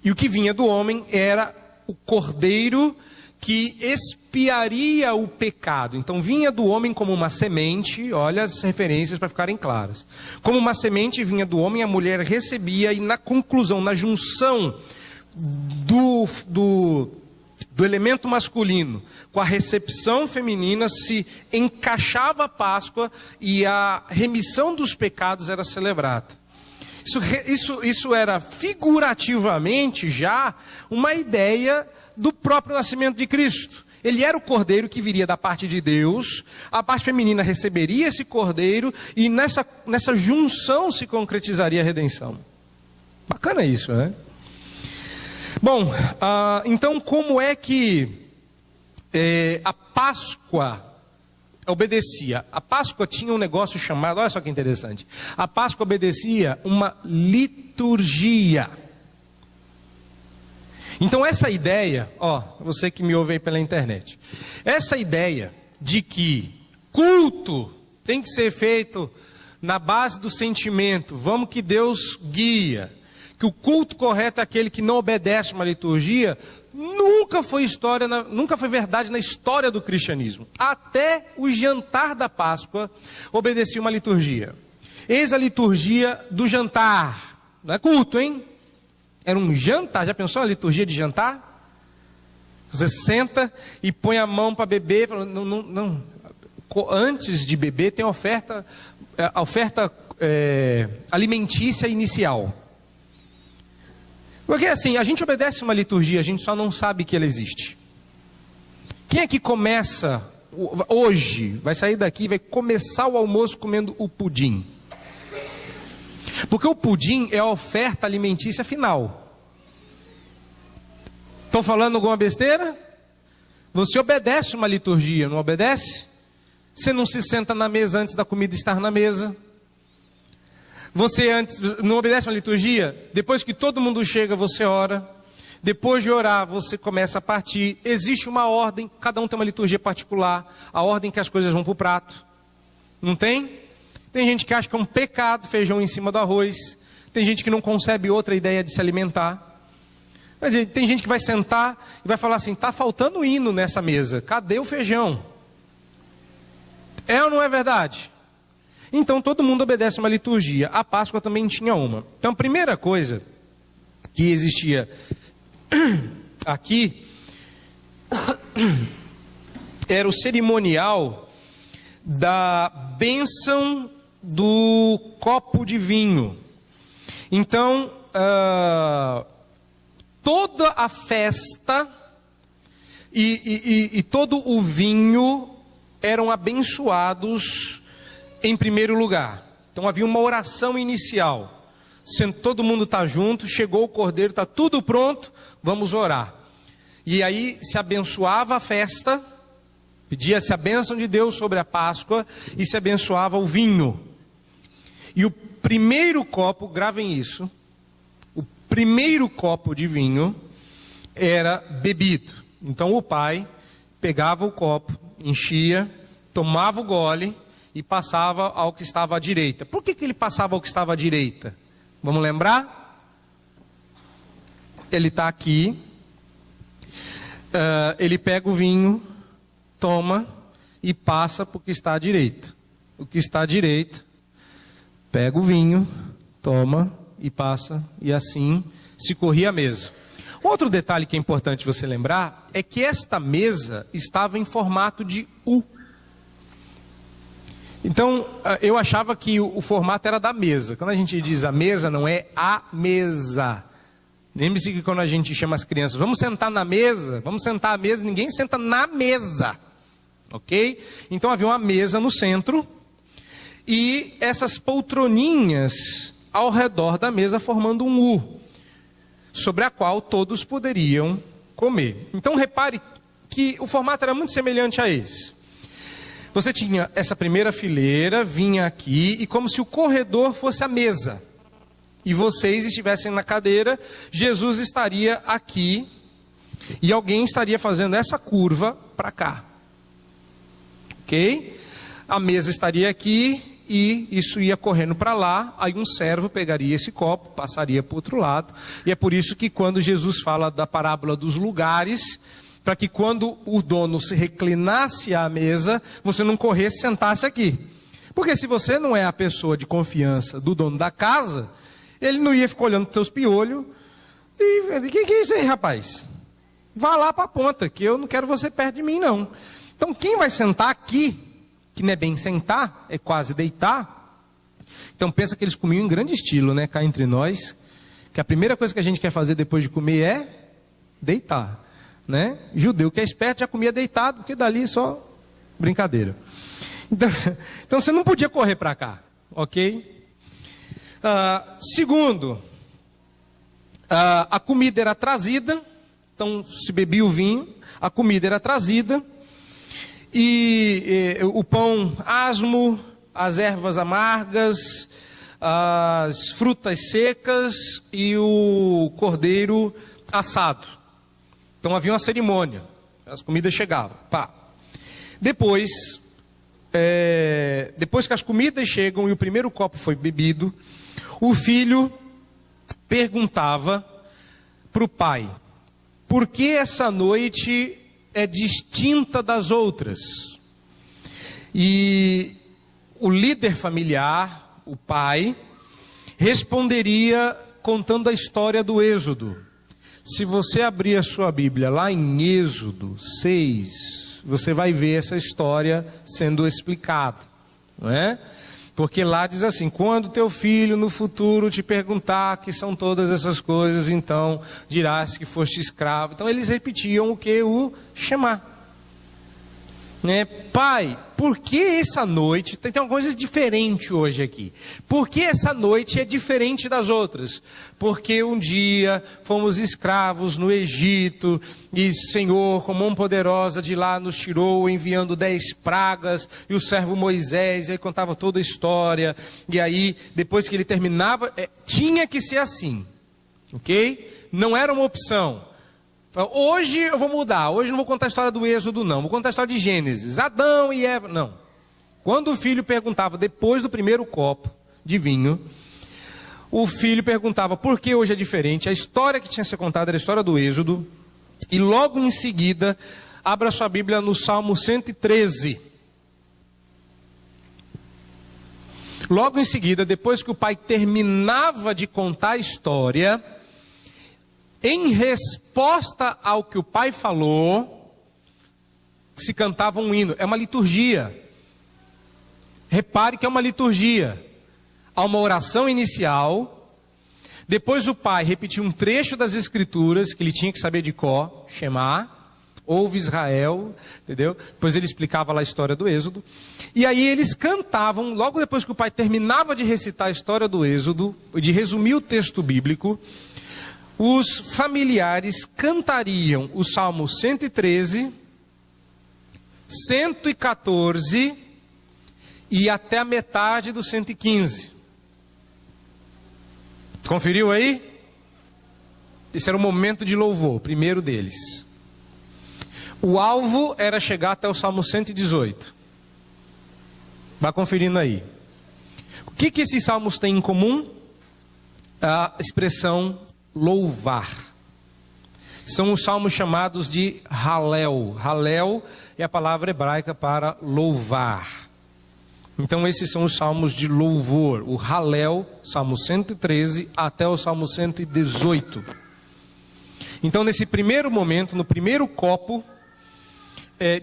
E o que vinha do homem era o cordeiro que expiaria o pecado. Então vinha do homem como uma semente, olha as referências para ficarem claras. Como uma semente vinha do homem, a mulher recebia, e na conclusão, na junção do elemento masculino com a recepção feminina, se encaixava a Páscoa e a remissão dos pecados era celebrada. Isso era figurativamente já uma ideia do próprio nascimento de Cristo. Ele era o cordeiro que viria da parte de Deus, a parte feminina receberia esse cordeiro e nessa junção se concretizaria a redenção. Bacana isso, né? Bom, então como é que a Páscoa obedecia? A Páscoa tinha um negócio chamado, olha só que interessante, a Páscoa obedecia uma liturgia. Então essa ideia, você que me ouve aí pela internet, essa ideia de que culto tem que ser feito na base do sentimento, vamos que Deus guia, que o culto correto é aquele que não obedece uma liturgia, nunca foi verdade na história do cristianismo. Até o jantar da Páscoa obedecia uma liturgia. Eis a liturgia do jantar. Não é culto, hein? Era um jantar. Já pensou na liturgia de jantar? Você senta e põe a mão para beber. Fala, não. Antes de beber tem a oferta alimentícia inicial. Porque assim, a gente obedece uma liturgia, a gente só não sabe que ela existe. Quem é que começa hoje, vai sair daqui e vai começar o almoço comendo o pudim? Porque o pudim é a oferta alimentícia final. Estou falando alguma besteira? Você obedece uma liturgia, não obedece? Você não se senta na mesa antes da comida estar na mesa? Você antes não obedece uma liturgia? Depois que todo mundo chega, você ora. Depois de orar, você começa a partir. Existe uma ordem, cada um tem uma liturgia particular. A ordem que as coisas vão para o prato. Não tem? Tem gente que acha que é um pecado feijão em cima do arroz. Tem gente que não concebe outra ideia de se alimentar. Tem gente que vai sentar e vai falar assim, está faltando hino nessa mesa. Cadê o feijão? É ou não é verdade? Então todo mundo obedece uma liturgia. A Páscoa também tinha uma. Então a primeira coisa que existia aqui era o cerimonial da bênção do copo de vinho. Então toda a festa e todo o vinho eram abençoados em primeiro lugar. Então havia uma oração inicial. Todo mundo está junto, chegou o cordeiro, está tudo pronto, vamos orar. E aí se abençoava a festa, pedia-se a bênção de Deus sobre a Páscoa e se abençoava o vinho. E o primeiro copo, gravem isso, o primeiro copo de vinho era bebido. Então o pai pegava o copo, enchia, tomava o gole e passava ao que estava à direita. Por que ele passava ao que estava à direita? Vamos lembrar? Ele está aqui, ele pega o vinho, toma e passa para o que está à direita. O que está à direita, pega o vinho, toma e passa, e assim se corria a mesa. Outro detalhe que é importante você lembrar é que esta mesa estava em formato de U. Então, eu achava que o formato era da mesa. Quando a gente diz a mesa, não é a mesa. Lembre-se que quando a gente chama as crianças, vamos sentar na mesa, vamos sentar à mesa, ninguém senta na mesa. Ok? Então havia uma mesa no centro, e essas poltroninhas ao redor da mesa formando um U, sobre a qual todos poderiam comer. Então repare que o formato era muito semelhante a esse. Você tinha essa primeira fileira, vinha aqui, e como se o corredor fosse a mesa, e vocês estivessem na cadeira, Jesus estaria aqui, e alguém estaria fazendo essa curva para cá. Ok? A mesa estaria aqui, e isso ia correndo para lá, aí um servo pegaria esse copo, passaria para o outro lado, e é por isso que quando Jesus fala da parábola dos lugares, para que quando o dono se reclinasse à mesa, você não corresse e sentasse aqui. Porque se você não é a pessoa de confiança do dono da casa, ele não ia ficar olhando para os teus piolhos e o que é isso aí, rapaz? Vá lá para a ponta, que eu não quero você perto de mim, não. Então quem vai sentar aqui, que não é bem sentar, é quase deitar. Então pensa que eles comiam em grande estilo, né? Cá entre nós, que a primeira coisa que a gente quer fazer depois de comer é deitar. Né? Judeu que é esperto já comia deitado, porque dali só brincadeira. Então você não podia correr para cá, ok? Segundo, a comida era trazida, então se bebia o vinho, a comida era trazida, e o pão asmo, as ervas amargas, as frutas secas e o cordeiro assado. Então havia uma cerimônia, as comidas chegavam, pá. Depois que as comidas chegam e o primeiro copo foi bebido, o filho perguntava para o pai: por que essa noite é distinta das outras? E o líder familiar, o pai, responderia contando a história do Êxodo. Se você abrir a sua Bíblia lá em Êxodo 6, você vai ver essa história sendo explicada, não é? Porque lá diz assim: quando teu filho no futuro te perguntar que são todas essas coisas, então dirás que foste escravo. Então eles repetiam o que? O Shema. Né? Pai, por que essa noite, tem uma coisa diferente hoje aqui, por que essa noite é diferente das outras? Porque um dia fomos escravos no Egito, e o Senhor com mão poderosa de lá nos tirou, enviando 10 pragas, e o servo Moisés, aí contava toda a história, e aí depois que ele terminava, tinha que ser assim, ok? Não era uma opção. Hoje eu vou mudar, hoje não vou contar a história do Êxodo não, vou contar a história de Gênesis, Adão e Eva, não. Quando o filho perguntava, depois do primeiro copo de vinho, o filho perguntava por que hoje é diferente, a história que tinha que ser contada era a história do Êxodo, e logo em seguida, abra sua Bíblia no Salmo 113. Logo em seguida, depois que o pai terminava de contar a história, em resposta ao que o pai falou, se cantava um hino. É uma liturgia. Repare que é uma liturgia. Há uma oração inicial. Depois o pai repetiu um trecho das escrituras que ele tinha que saber de cor. Shema. Ouve Israel. Entendeu? Depois ele explicava lá a história do Êxodo. E aí eles cantavam, logo depois que o pai terminava de recitar a história do Êxodo, de resumir o texto bíblico, os familiares cantariam o Salmo 113, 114 e até a metade do 115. Conferiu aí? Esse era o momento de louvor, o primeiro deles. O alvo era chegar até o Salmo 118. Vá conferindo aí. O que esses salmos têm em comum? A expressão louvar. São os salmos chamados de Halel. Halel é a palavra hebraica para louvar. Então esses são os salmos de louvor. O Halel, Salmo 113 até o Salmo 118. Então nesse primeiro momento, no primeiro copo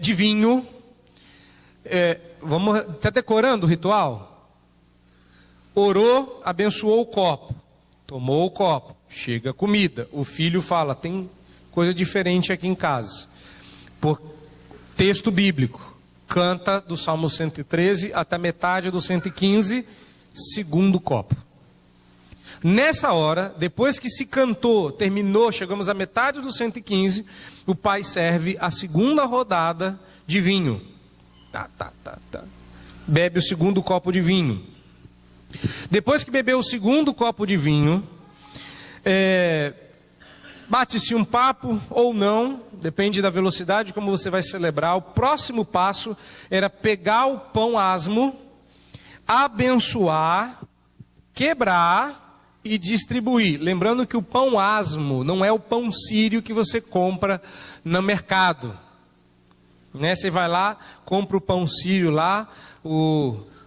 de vinho, vamos até decorando o ritual. Orou, abençoou o copo. Tomou o copo. Chega a comida, o filho fala, tem coisa diferente aqui em casa. Por texto bíblico, canta do Salmo 113 até metade do 115, segundo copo. Nessa hora, depois que se cantou, terminou, chegamos à metade do 115, o pai serve a segunda rodada de vinho. Bebe o segundo copo de vinho. Depois que bebeu o segundo copo de vinho, bate-se um papo ou não, depende da velocidade como você vai celebrar. O próximo passo era pegar o pão asmo, abençoar, quebrar e distribuir. Lembrando que o pão asmo não é o pão sírio que você compra no mercado. Né? Você vai lá, compra o pão sírio lá,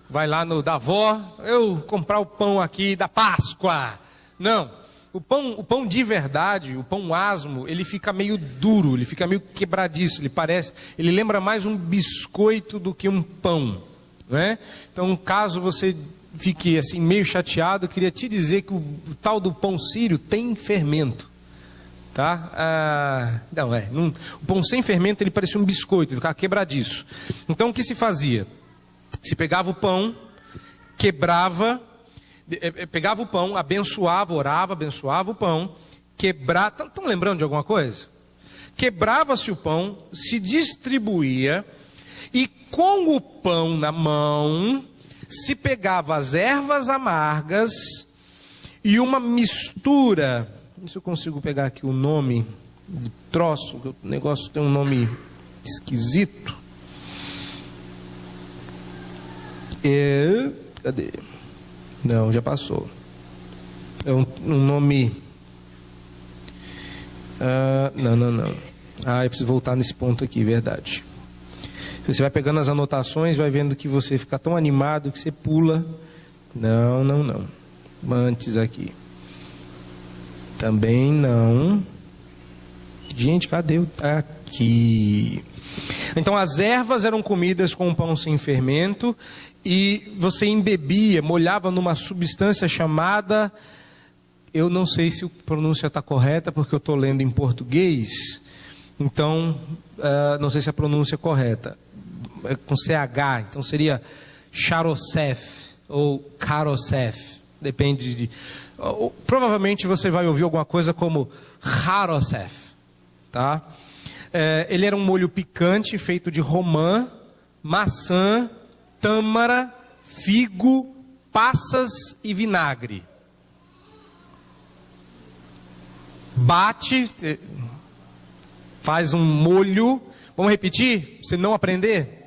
vai lá no da avó, eu comprar o pão aqui da Páscoa. Não, o pão de verdade, o pão asmo, ele fica meio duro, ele fica meio quebradiço, ele lembra mais um biscoito do que um pão. Né? Então, caso você fique assim meio chateado, eu queria te dizer que o tal do pão sírio tem fermento, tá? O pão sem fermento ele parecia um biscoito, ele ficava quebradiço. Então o que se fazia? Se pegava o pão, pegava o pão, abençoava, orava, abençoava o pão, quebrava. Estão lembrando de alguma coisa? Quebrava-se o pão, se distribuía e com o pão na mão se pegava as ervas amargas e uma mistura. Se eu consigo pegar aqui o nome do troço, o negócio tem um nome esquisito. Cadê? Não, já passou. É um nome. Não. Eu preciso voltar nesse ponto aqui, verdade. Você vai pegando as anotações, vai vendo que você fica tão animado que você pula. Não. Antes aqui. Também não. Gente, cadê o... Aqui. Então as ervas eram comidas com pão sem fermento e você embebia, molhava numa substância chamada... Eu não sei se a pronúncia está correta, porque eu estou lendo em português. Então, não sei se a pronúncia é correta. Com CH, então seria Charosef ou Karosef, depende provavelmente você vai ouvir alguma coisa como Harosef, tá? Ele era um molho picante feito de romã, maçã, tâmara, figo, passas e vinagre. Bate, faz um molho. Vamos repetir? Se não aprender?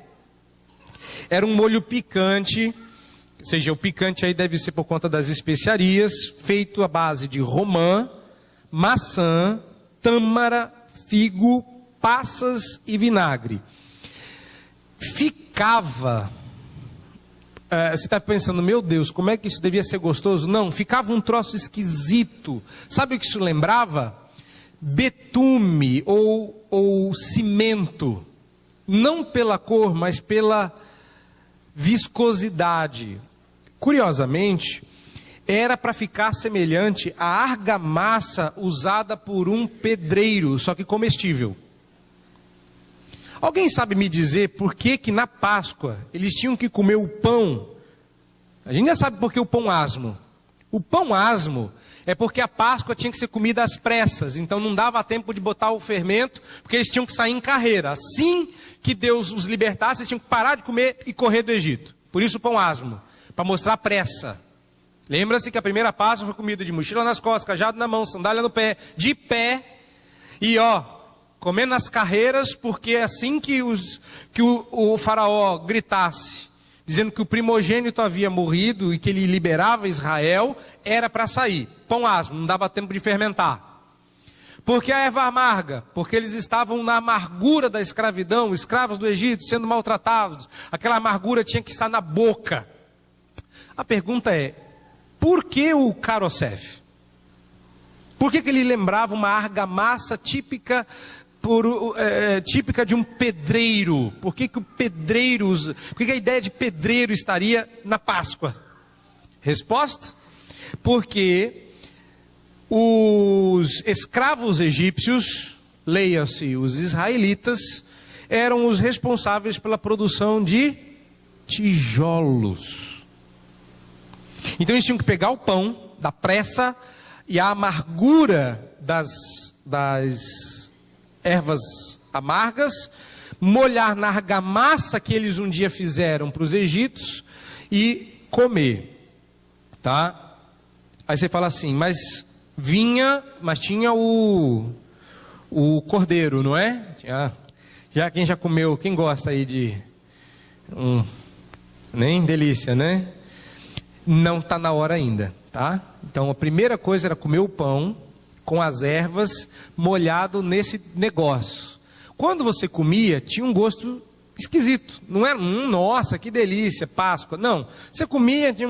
Era um molho picante, ou seja, o picante aí deve ser por conta das especiarias, feito à base de romã, maçã, tâmara, figo, passas e vinagre. Ficava... você está pensando, meu Deus, como é que isso devia ser gostoso? Não, ficava um troço esquisito. Sabe o que isso lembrava? Betume ou cimento. Não pela cor, mas pela viscosidade. Curiosamente, era para ficar semelhante à argamassa usada por um pedreiro, só que comestível. Alguém sabe me dizer por que na Páscoa eles tinham que comer o pão? A gente já sabe por que o pão asmo. O pão asmo é porque a Páscoa tinha que ser comida às pressas, então não dava tempo de botar o fermento, porque eles tinham que sair em carreira. Assim que Deus os libertasse, eles tinham que parar de comer e correr do Egito. Por isso o pão asmo, para mostrar pressa. Lembra-se que a primeira Páscoa foi comida de mochila nas costas, cajado na mão, sandália no pé, de pé, e comendo nas carreiras, porque assim que o faraó gritasse, dizendo que o primogênito havia morrido e que ele liberava Israel, era para sair. Pão asmo, não dava tempo de fermentar. Por que a erva amarga? Porque eles estavam na amargura da escravidão, escravos do Egito, sendo maltratados. Aquela amargura tinha que estar na boca. A pergunta é, por que o Karosef? Por que ele lembrava uma argamassa típica de um pedreiro? Por que a ideia de pedreiro estaria na Páscoa? Resposta: porque os escravos egípcios, leia-se os israelitas, eram os responsáveis pela produção de tijolos. Então eles tinham que pegar o pão da pressa e a amargura das ervas amargas, molhar na argamassa que eles um dia fizeram para os egípcios e comer, tá? Aí você fala assim, mas tinha o cordeiro, não é? Quem já comeu, quem gosta aí de nem delícia, né? Não está na hora ainda, tá? Então a primeira coisa era comer o pão com as ervas molhado nesse negócio. Quando você comia, tinha um gosto esquisito. Não era, nossa, que delícia, Páscoa. Não, você comia, tinha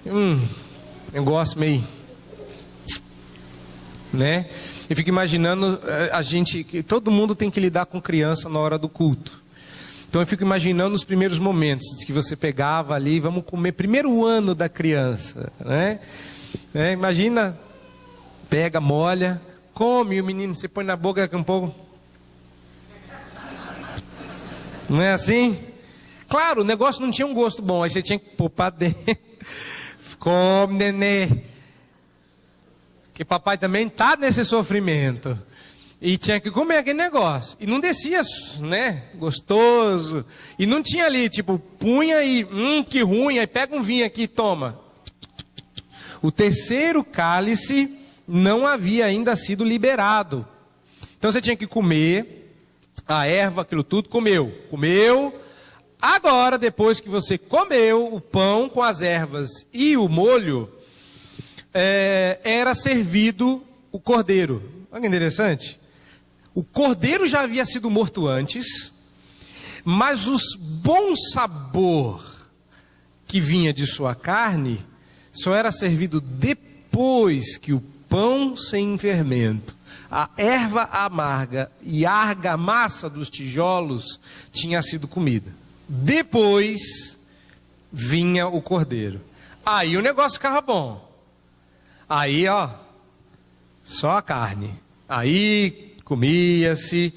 um negócio meio, né? Eu fico imaginando todo mundo tem que lidar com criança na hora do culto. Então eu fico imaginando os primeiros momentos que você pegava ali, vamos comer, primeiro ano da criança, né? Imagina, pega, molha, come, e o menino, você põe na boca daqui um pouco. Não é assim? Claro, o negócio não tinha um gosto bom, aí você tinha que pôr para dentro. Come, nenê. Que papai também está nesse sofrimento. E tinha que comer aquele negócio. E não descia, né? Gostoso. E não tinha ali, tipo, punha e, que ruim, aí pega um vinho aqui e toma. O terceiro cálice não havia ainda sido liberado. Então você tinha que comer a erva, aquilo tudo, comeu. Agora, depois que você comeu o pão com as ervas e o molho, era servido o cordeiro. Olha que interessante. O cordeiro já havia sido morto antes, mas o bom sabor que vinha de sua carne só era servido depois que o pão sem fermento, a erva amarga e a argamassa dos tijolos tinha sido comida. Depois vinha o cordeiro. Aí o negócio ficava bom. Aí, só a carne. Aí comia-se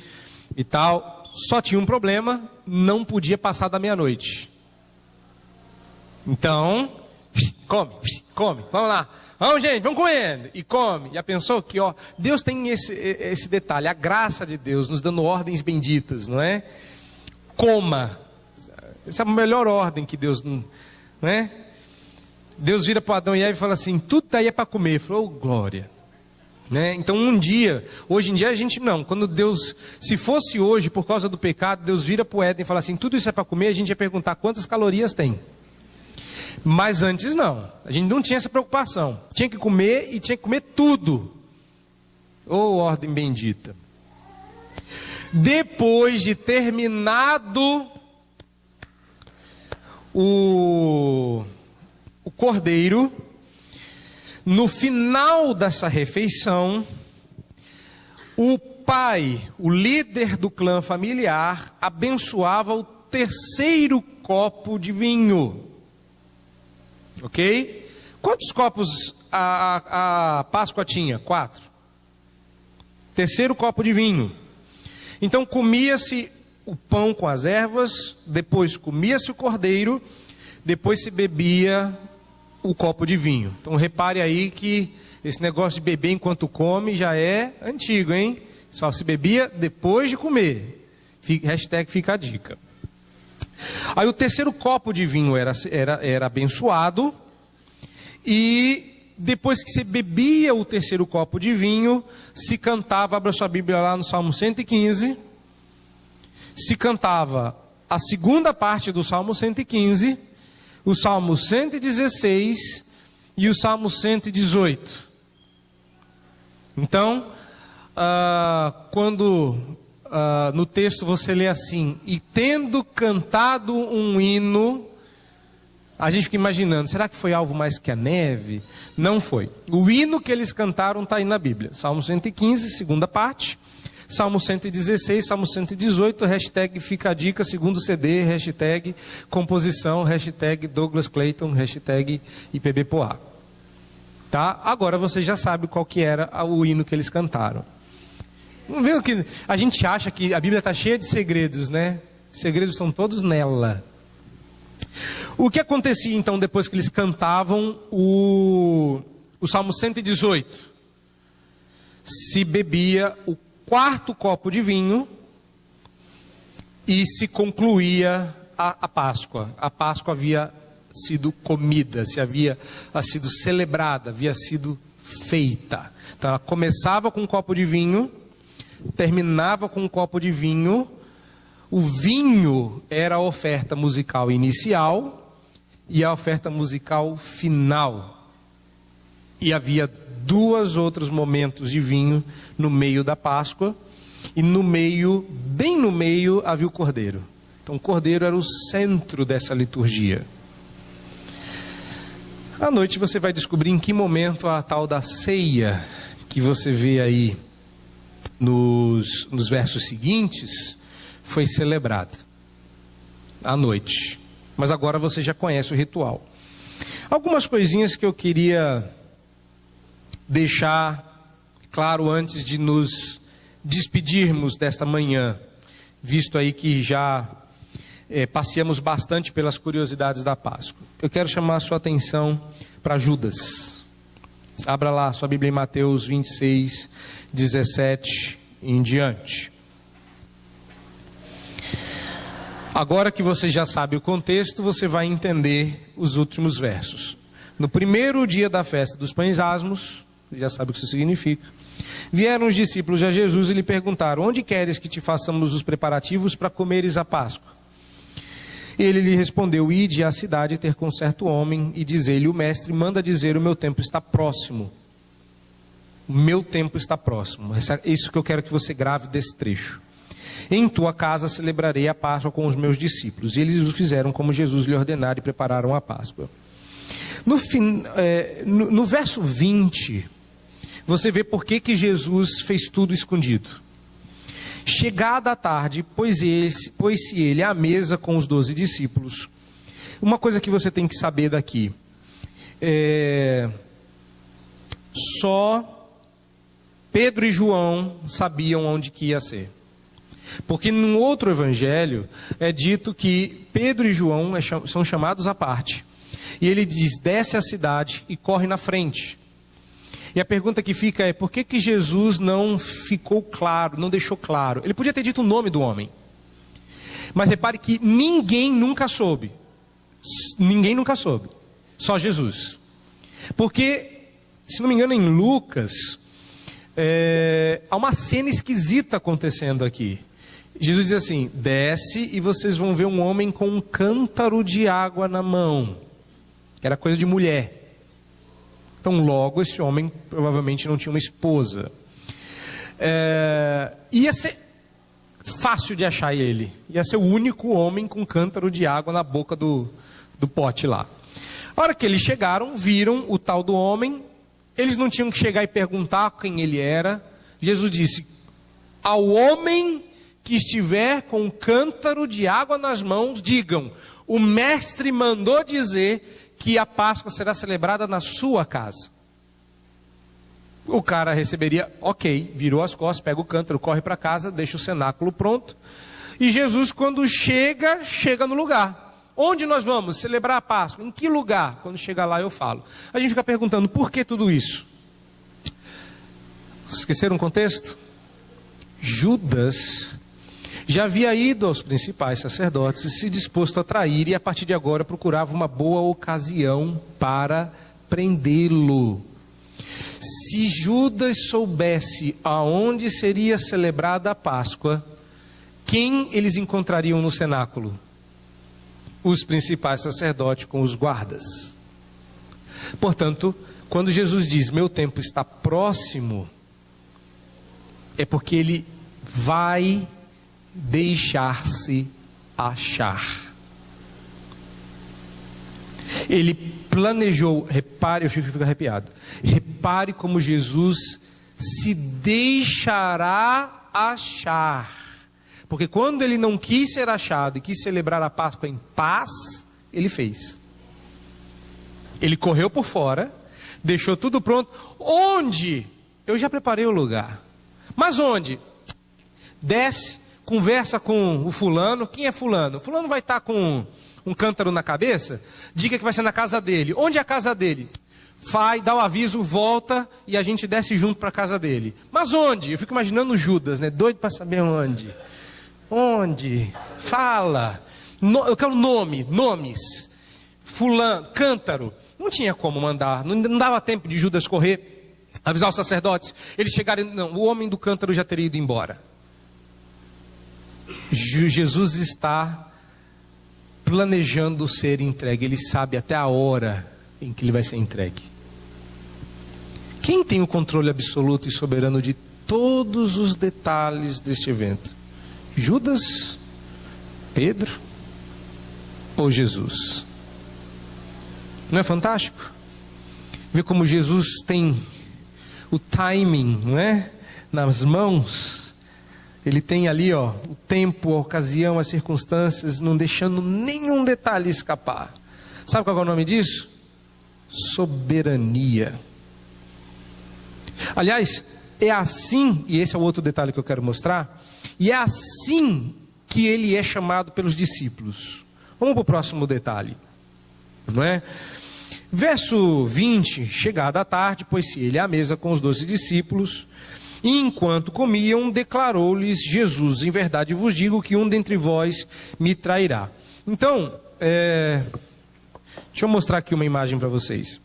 e tal. Só tinha um problema, não podia passar da meia-noite. Então, come, vamos lá. Vamos, gente, vamos comendo. E come. Já pensou que, Deus tem esse detalhe, a graça de Deus nos dando ordens benditas, não é? Coma. Essa é a melhor ordem que Deus, não é? Deus vira para Adão e Eva e fala assim, tudo aí é para comer. Ele falou, glória. Né? Então hoje em dia a gente não, quando Deus, se fosse hoje por causa do pecado, Deus vira para o Éden e fala assim, tudo isso é para comer, a gente ia perguntar quantas calorias tem. Mas antes não, a gente não tinha essa preocupação, tinha que comer e tinha que comer tudo. Ordem bendita. Depois de terminado o cordeiro, no final dessa refeição, o pai, o líder do clã familiar, abençoava o terceiro copo de vinho. Ok? Quantos copos a Páscoa tinha? 4. Terceiro copo de vinho. Então comia-se o pão com as ervas, depois comia-se o cordeiro, depois se bebia o copo de vinho. Então repare aí que esse negócio de beber enquanto come já é antigo, hein? Só se bebia depois de comer. Hashtag fica a dica. Aí o terceiro copo de vinho era abençoado. E depois que se bebia o terceiro copo de vinho, se cantava, abra sua Bíblia lá no Salmo 115. Se cantava a segunda parte do Salmo 115, o Salmo 116 e o Salmo 118. Então, quando no texto você lê assim, e tendo cantado um hino, a gente fica imaginando, será que foi algo mais que a neve? Não foi. O hino que eles cantaram está aí na Bíblia. Salmo 115, segunda parte. Salmo 116, Salmo 118, hashtag fica a dica, segundo CD, hashtag composição, hashtag Douglas Clayton, hashtag IPBpoa. Tá? Agora você já sabe qual que era o hino que eles cantaram. Não vê o que a gente acha que a Bíblia está cheia de segredos, né? Os segredos estão todos nela. O que acontecia então depois que eles cantavam o Salmo 118? Se bebia o 4º copo de vinho e se concluía a Páscoa. A Páscoa havia sido comida, havia sido celebrada, havia sido feita. Então ela começava com um copo de vinho, terminava com um copo de vinho. O vinho era a oferta musical inicial e a oferta musical final. E havia 2 outros momentos de vinho no meio da Páscoa. E no meio, bem no meio, havia o cordeiro. Então o cordeiro era o centro dessa liturgia. À noite você vai descobrir em que momento a tal da ceia, que você vê aí nos versos seguintes, foi celebrada. À noite. Mas agora você já conhece o ritual. Algumas coisinhas que eu queria deixar claro antes de nos despedirmos desta manhã, visto aí que já passeamos bastante pelas curiosidades da Páscoa. Eu quero chamar a sua atenção para Judas. Abra lá sua Bíblia em Mateus 26, 17 e em diante. Agora que você já sabe o contexto, você vai entender os últimos versos. No primeiro dia da festa dos pães asmos, já sabe o que isso significa, vieram os discípulos a Jesus e lhe perguntaram: onde queres que te façamos os preparativos para comeres a Páscoa? Ele lhe respondeu: ide à cidade ter com certo homem e dizer-lhe: o mestre manda dizer, o meu tempo está próximo. O meu tempo está próximo. É isso que eu quero que você grave desse trecho. Em tua casa celebrarei a Páscoa com os meus discípulos. E eles o fizeram como Jesus lhe ordenara e prepararam a Páscoa. No verso 20, você vê por que Jesus fez tudo escondido. Chegada a tarde, pôs-se ele à mesa com os 12 discípulos. Uma coisa que você tem que saber daqui. Só Pedro e João sabiam onde que ia ser. Porque num outro evangelho é dito que Pedro e João são chamados à parte. E ele diz: desce a cidade e corre na frente. E a pergunta que fica é: por que Jesus não ficou claro, não deixou claro? Ele podia ter dito o nome do homem. Mas repare que ninguém nunca soube. Ninguém nunca soube. Só Jesus. Porque, se não me engano, em Lucas, há uma cena esquisita acontecendo aqui. Jesus diz assim: desce e vocês vão ver um homem com um cântaro de água na mão. Que era coisa de mulher. Então logo esse homem provavelmente não tinha uma esposa. Ia ser fácil de achar ele. Ia ser o único homem com cântaro de água na boca do pote lá. A hora que eles chegaram, viram o tal do homem. Eles não tinham que chegar e perguntar quem ele era. Jesus disse: ao homem que estiver com um cântaro de água nas mãos, digam: o mestre mandou dizer que a Páscoa será celebrada na sua casa. O cara receberia, ok, virou as costas, pega o cântaro, corre para casa, deixa o cenáculo pronto. E Jesus, quando chega no lugar. Onde nós vamos celebrar a Páscoa? Em que lugar? Quando chegar lá eu falo. A gente fica perguntando: por que tudo isso? Esqueceram o contexto? Judas já havia ido aos principais sacerdotes e se disposto a trair, e a partir de agora procurava uma boa ocasião para prendê-lo. Se Judas soubesse aonde seria celebrada a Páscoa, quem eles encontrariam no cenáculo? Os principais sacerdotes com os guardas. Portanto, quando Jesus diz: meu tempo está próximo, é porque ele vai deixar-se achar. Ele planejou, repare, eu fico arrepiado. Repare como Jesus se deixará achar. Porque quando ele não quis ser achado e quis celebrar a Páscoa em paz, ele fez. Ele correu por fora, deixou tudo pronto. Onde? Eu já preparei o lugar. Mas onde? desce, conversa com o fulano. Quem é fulano? Fulano vai estar com um cântaro na cabeça? Diga que vai ser na casa dele. Onde é a casa dele? Vai, dá o aviso, volta e a gente desce junto para a casa dele. Mas onde? Eu fico imaginando o Judas, né? Doido para saber onde. Onde? Fala. Eu quero nomes. Fulano, cântaro. Não tinha como mandar, não dava tempo de Judas correr, avisar os sacerdotes. Eles chegaram, não, o homem do cântaro já teria ido embora. Jesus está planejando ser entregue, ele sabe até a hora em que ele vai ser entregue. Quem tem o controle absoluto e soberano de todos os detalhes deste evento? Judas, Pedro ou Jesus? Não é fantástico? Ver como Jesus tem o timing, não é? Nas mãos. Ele tem ali, ó, o tempo, a ocasião, as circunstâncias, não deixando nenhum detalhe escapar. Sabe qual é o nome disso? Soberania. Aliás, é assim, e esse é o outro detalhe que eu quero mostrar, e é assim que ele é chamado pelos discípulos. Vamos para o próximo detalhe. Não é? Verso 20, chegada a tarde, pôs-se ele à mesa com os 12 discípulos, e enquanto comiam, declarou-lhes Jesus: em verdade vos digo que um dentre vós me trairá. Então, deixa eu mostrar aqui uma imagem para vocês.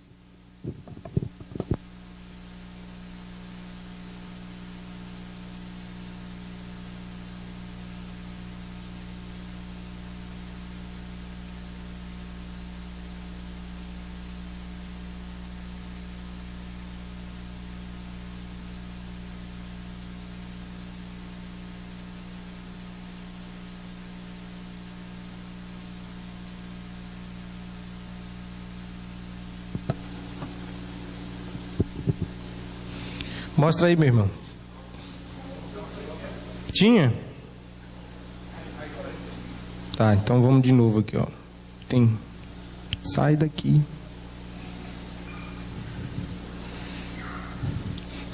Mostra aí, meu irmão. Tinha? Tá, então vamos de novo aqui, ó. Tem. Sai daqui.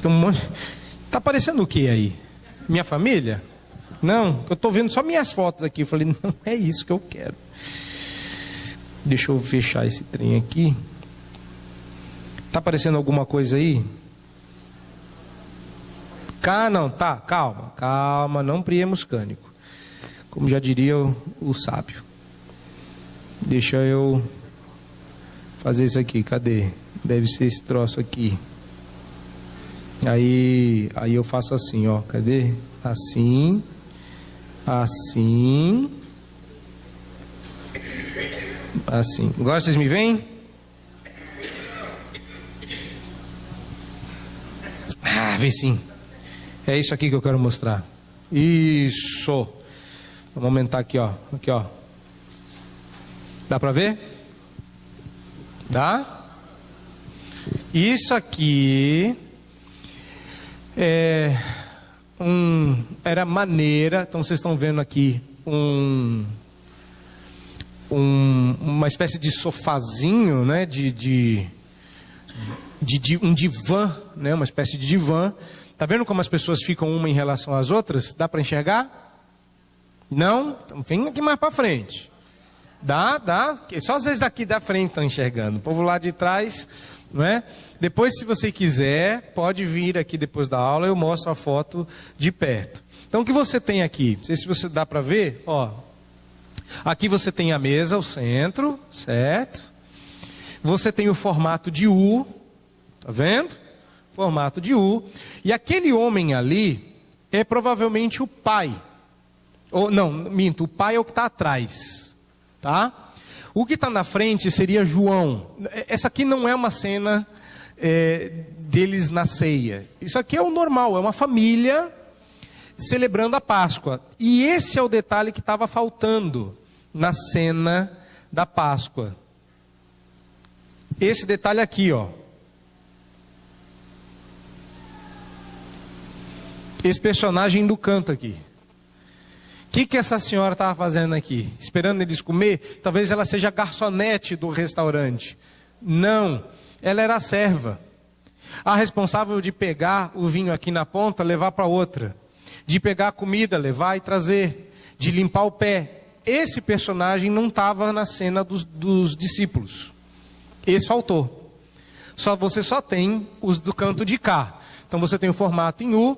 Tem um monte. Tá aparecendo o que aí? Minha família? Não, eu tô vendo só minhas fotos aqui. Eu falei, não é isso que eu quero. Deixa eu fechar esse trem aqui. Tá aparecendo alguma coisa aí? Não, tá, calma, não priemos cânico. Como já diria o sábio. Deixa eu fazer isso aqui, cadê? Deve ser esse troço aqui. Aí eu faço assim, ó, cadê? Assim. Agora vocês me veem? Vê sim. É isso aqui que eu quero mostrar. Isso. Vamos aumentar aqui, ó. Aqui, ó. Dá para ver? Dá? Isso aqui era maneira. Então vocês estão vendo aqui uma espécie de sofazinho, né? De um divã, né? Uma espécie de divã. Tá vendo como as pessoas ficam uma em relação às outras? Dá para enxergar? Não? Então vem aqui mais para frente. Dá. Só às vezes daqui da frente estão enxergando. O povo lá de trás, não é? Depois, se você quiser, pode vir aqui depois da aula, eu mostro a foto de perto. Então o que você tem aqui? Não sei se você dá para ver, ó. Aqui você tem a mesa, o centro, certo? Você tem o formato de U, tá vendo? Formato de U. E aquele homem ali é provavelmente o pai. Ou não, minto, o pai é o que está atrás, tá? O que está na frente seria João. Essa aqui não é uma cena deles na ceia. Isso aqui é o normal, é uma família celebrando a Páscoa. E esse é o detalhe que estava faltando na cena da Páscoa. Esse detalhe aqui, ó. Esse personagem do canto aqui. O que essa senhora estava fazendo aqui? Esperando eles comer? Talvez ela seja a garçonete do restaurante. Não, ela era a serva. A responsável de pegar o vinho aqui na ponta, levar para outra. de pegar a comida, levar e trazer, de limpar o pé. Esse personagem não estava na cena dos discípulos. Esse faltou. Você só tem os do canto de cá. Então você tem o formato em U.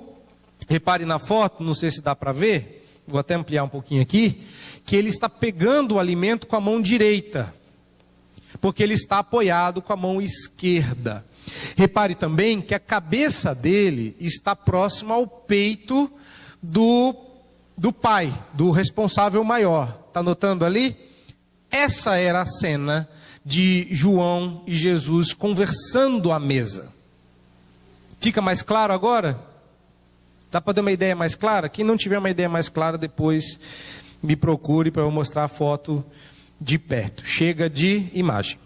Repare na foto, não sei se dá para ver, vou até ampliar um pouquinho aqui, que ele está pegando o alimento com a mão direita, porque ele está apoiado com a mão esquerda. Repare também que a cabeça dele está próxima ao peito do pai, do responsável maior. Está notando ali? Essa era a cena de João e Jesus conversando à mesa. Fica mais claro agora? Dá para dar uma ideia mais clara? Quem não tiver uma ideia mais clara, depois me procure para eu mostrar a foto de perto. Chega de imagem.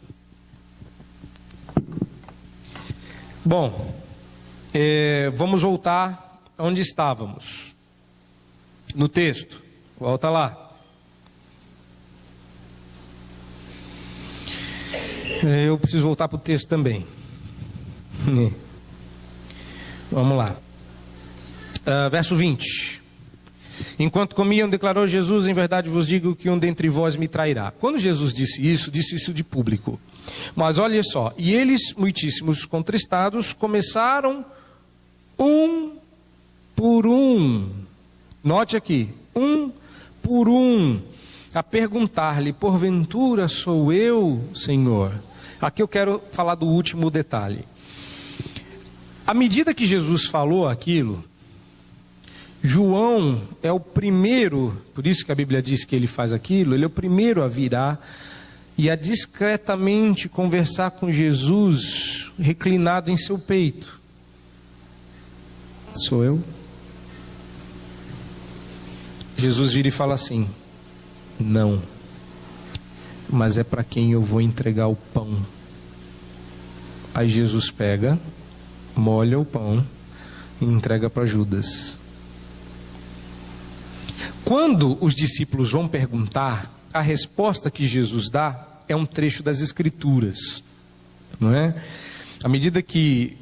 Bom, vamos voltar onde estávamos. No texto. Volta lá. Eu preciso voltar para o texto também. Vamos lá. Verso 20. Enquanto comiam, declarou Jesus: em verdade vos digo que um dentre vós me trairá. Quando Jesus disse isso de público. Mas olha só, e eles, muitíssimos contristados, começaram um por um. Note aqui, um por um, a perguntar-lhe: porventura sou eu, Senhor? Aqui eu quero falar do último detalhe. À medida que Jesus falou aquilo, João é o primeiro, por isso que a Bíblia diz que ele faz aquilo, ele é o primeiro a virar e a discretamente conversar com Jesus, reclinado em seu peito. Sou eu? Jesus vira e fala assim: não, mas é para quem eu vou entregar o pão. Aí Jesus pega, molha o pão e entrega para Judas. Quando os discípulos vão perguntar, a resposta que Jesus dá é um trecho das Escrituras, não é? À medida que...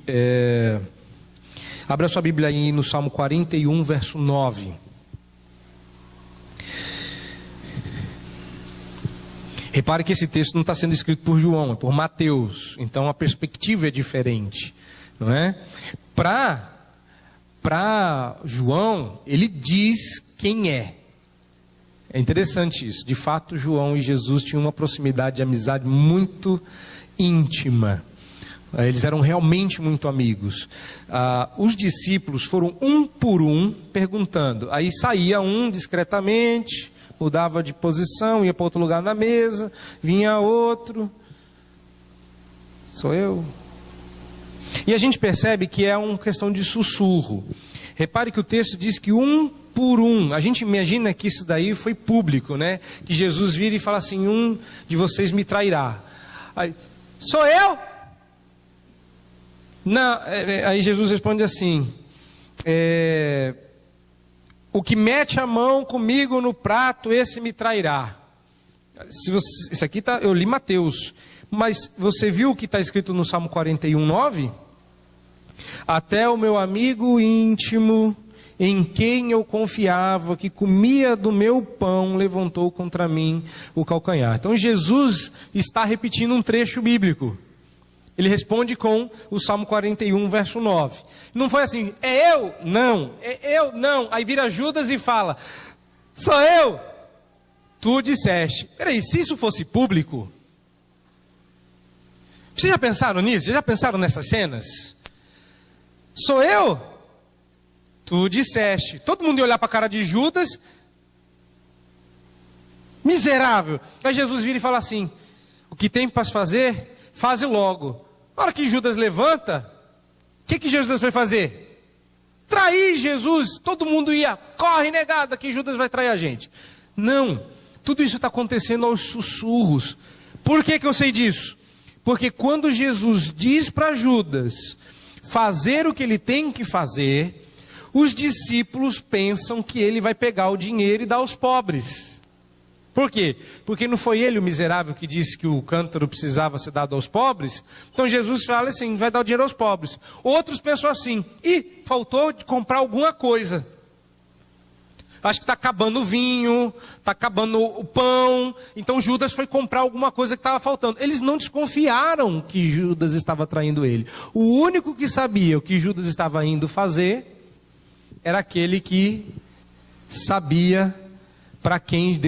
abra sua Bíblia aí no Salmo 41, verso 9. Repare que esse texto não está sendo escrito por João, é por Mateus. Então a perspectiva é diferente, não é? Para João, ele diz quem é. É interessante isso. De fato, João e Jesus tinham uma proximidade de amizade muito íntima. Eles eram realmente muito amigos. Os discípulos foram um por um perguntando. Aí saía um discretamente, mudava de posição, ia para outro lugar na mesa, vinha outro. Sou eu? E a gente percebe que é uma questão de sussurro. Repare que o texto diz que um por um. A gente imagina que isso daí foi público, né? Que Jesus vira e fala assim: um de vocês me trairá. Aí, sou eu? Não. Aí Jesus responde assim: o que mete a mão comigo no prato, esse me trairá. Isso aqui tá, eu li Mateus. Mas você viu o que está escrito no Salmo 41, 9? Até o meu amigo íntimo, em quem eu confiava, que comia do meu pão, levantou contra mim o calcanhar. Então Jesus está repetindo um trecho bíblico. Ele responde com o Salmo 41, verso 9. Não foi assim: é eu? Não. É eu? Não. Aí vira Judas e fala: sou eu? Tu disseste. Peraí, se isso fosse público... Vocês já pensaram nisso? Vocês já pensaram nessas cenas? Sou eu? Tu disseste. Todo mundo ia olhar para a cara de Judas. Miserável. Aí Jesus vira e fala assim: o que tem para fazer, faze logo. Na hora que Judas levanta, o que Jesus foi fazer? Trair Jesus. Todo mundo ia: corre, negada, que Judas vai trair a gente. Não. Tudo isso está acontecendo aos sussurros. Por que eu sei disso? Porque quando Jesus diz para Judas fazer o que ele tem que fazer, os discípulos pensam que ele vai pegar o dinheiro e dar aos pobres. Por quê? Porque não foi ele o miserável que disse que o cântaro precisava ser dado aos pobres? Então Jesus fala assim: vai dar o dinheiro aos pobres. Outros pensam assim: faltou de comprar alguma coisa. acho que está acabando o vinho, está acabando o pão. Então Judas foi comprar alguma coisa que estava faltando. Eles não desconfiaram que Judas estava traindo ele. O único que sabia o que Judas estava indo fazer era aquele que sabia para quem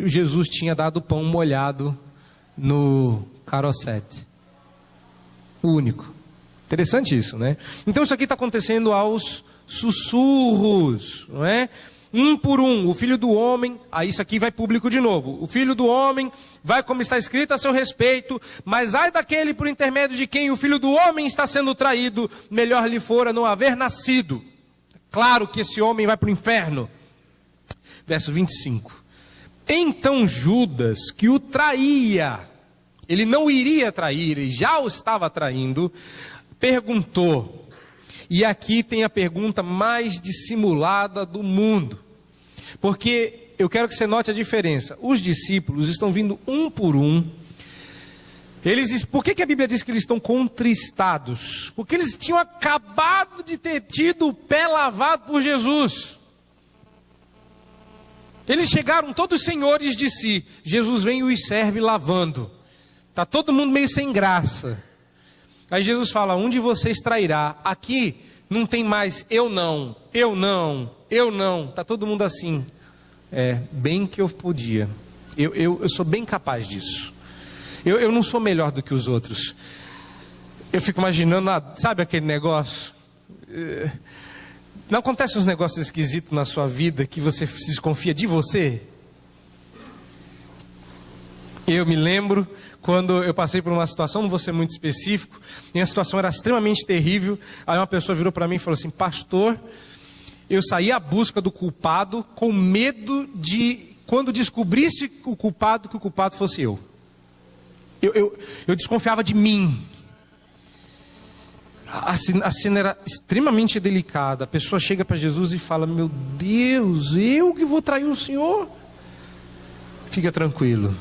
Jesus tinha dado o pão molhado no carosete. O único. Interessante isso, né? Então isso aqui está acontecendo aos sussurros, não é? Um por um, o filho do homem, aí isso aqui vai público de novo. O filho do homem vai como está escrito a seu respeito, mas ai daquele por intermédio de quem o filho do homem está sendo traído, melhor lhe fora não haver nascido. Claro que esse homem vai para o inferno. Verso 25. Então Judas, que o traía, ele não iria trair, ele já o estava traindo, perguntou. E aqui tem a pergunta mais dissimulada do mundo. Porque eu quero que você note a diferença. Os discípulos estão vindo um por um. Por que a Bíblia diz que eles estão contristados? Porque eles tinham acabado de ter tido o pé lavado por Jesus. Eles chegaram todos senhores de si. Jesus vem e os serve lavando. Está todo mundo meio sem graça. Aí Jesus fala, um de vocês trairá. Aqui não tem mais eu não. Está todo mundo assim. Bem que eu podia. Eu sou bem capaz disso. Eu não sou melhor do que os outros. Eu fico imaginando, sabe aquele negócio? Não acontece uns negócios esquisitos na sua vida que você se desconfia de você? Eu me lembro quando eu passei por uma situação, não vou ser muito específico, e a situação era extremamente terrível. Aí uma pessoa virou para mim e falou assim, pastor, eu saí à busca do culpado com medo de, quando descobrisse o culpado, que o culpado fosse eu. Eu desconfiava de mim. A cena era extremamente delicada. A pessoa chega para Jesus e fala, meu Deus, eu que vou trair o Senhor? Fica tranquilo.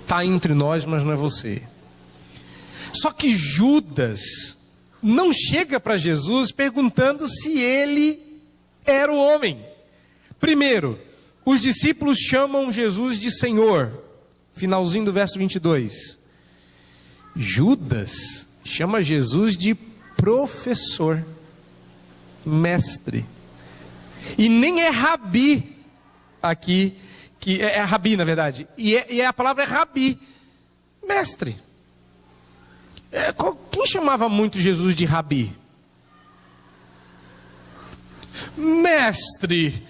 Está entre nós, mas não é você. Só que Judas não chega para Jesus perguntando se ele era o homem. Primeiro, os discípulos chamam Jesus de Senhor. Finalzinho do verso 22. Judas chama Jesus de professor, mestre. E nem é rabi aqui, que é rabi na verdade. E a palavra é rabi, mestre. Quem chamava muito Jesus de rabi? Mestre.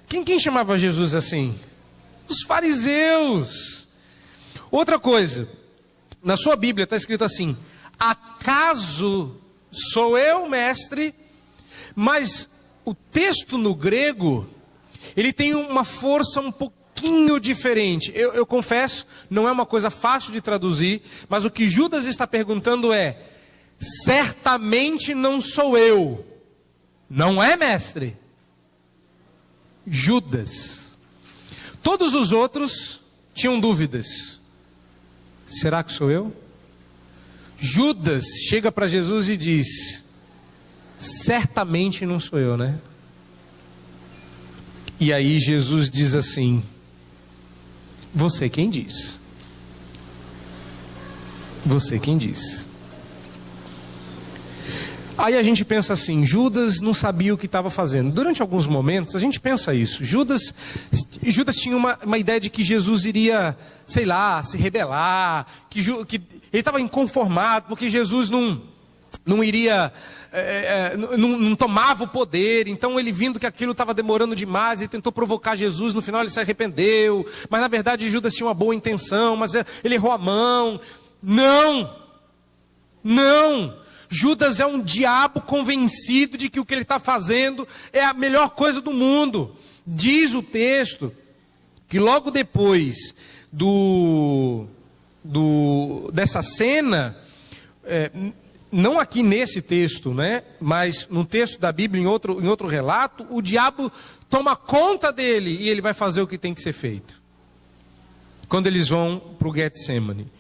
Quem chamava Jesus assim? Os fariseus. Outra coisa, na sua Bíblia está escrito assim, acaso sou eu mestre? Mas o texto no grego, ele tem uma força um pouquinho diferente. Eu confesso, não é uma coisa fácil de traduzir, mas o que Judas está perguntando é, certamente não sou eu, não é mestre? Judas. Todos os outros tinham dúvidas. Será que sou eu? Judas chega para Jesus e diz, certamente não sou eu, né? E aí Jesus diz assim, você quem diz? Você quem diz? Aí a gente pensa assim, Judas não sabia o que estava fazendo. Durante alguns momentos a gente pensa isso. Judas tinha uma ideia de que Jesus iria, sei lá, se rebelar, que ele estava inconformado, porque Jesus não iria, não tomava o poder. Então ele vindo que aquilo estava demorando demais, ele tentou provocar Jesus, no final ele se arrependeu. Mas na verdade Judas tinha uma boa intenção, mas ele errou a mão. Não! Judas é um diabo convencido de que o que ele está fazendo é a melhor coisa do mundo. Diz o texto que logo depois dessa cena, não aqui nesse texto, né, mas no texto da Bíblia, em outro relato, o diabo toma conta dele e ele vai fazer o que tem que ser feito. Quando eles vão para o Getsemane.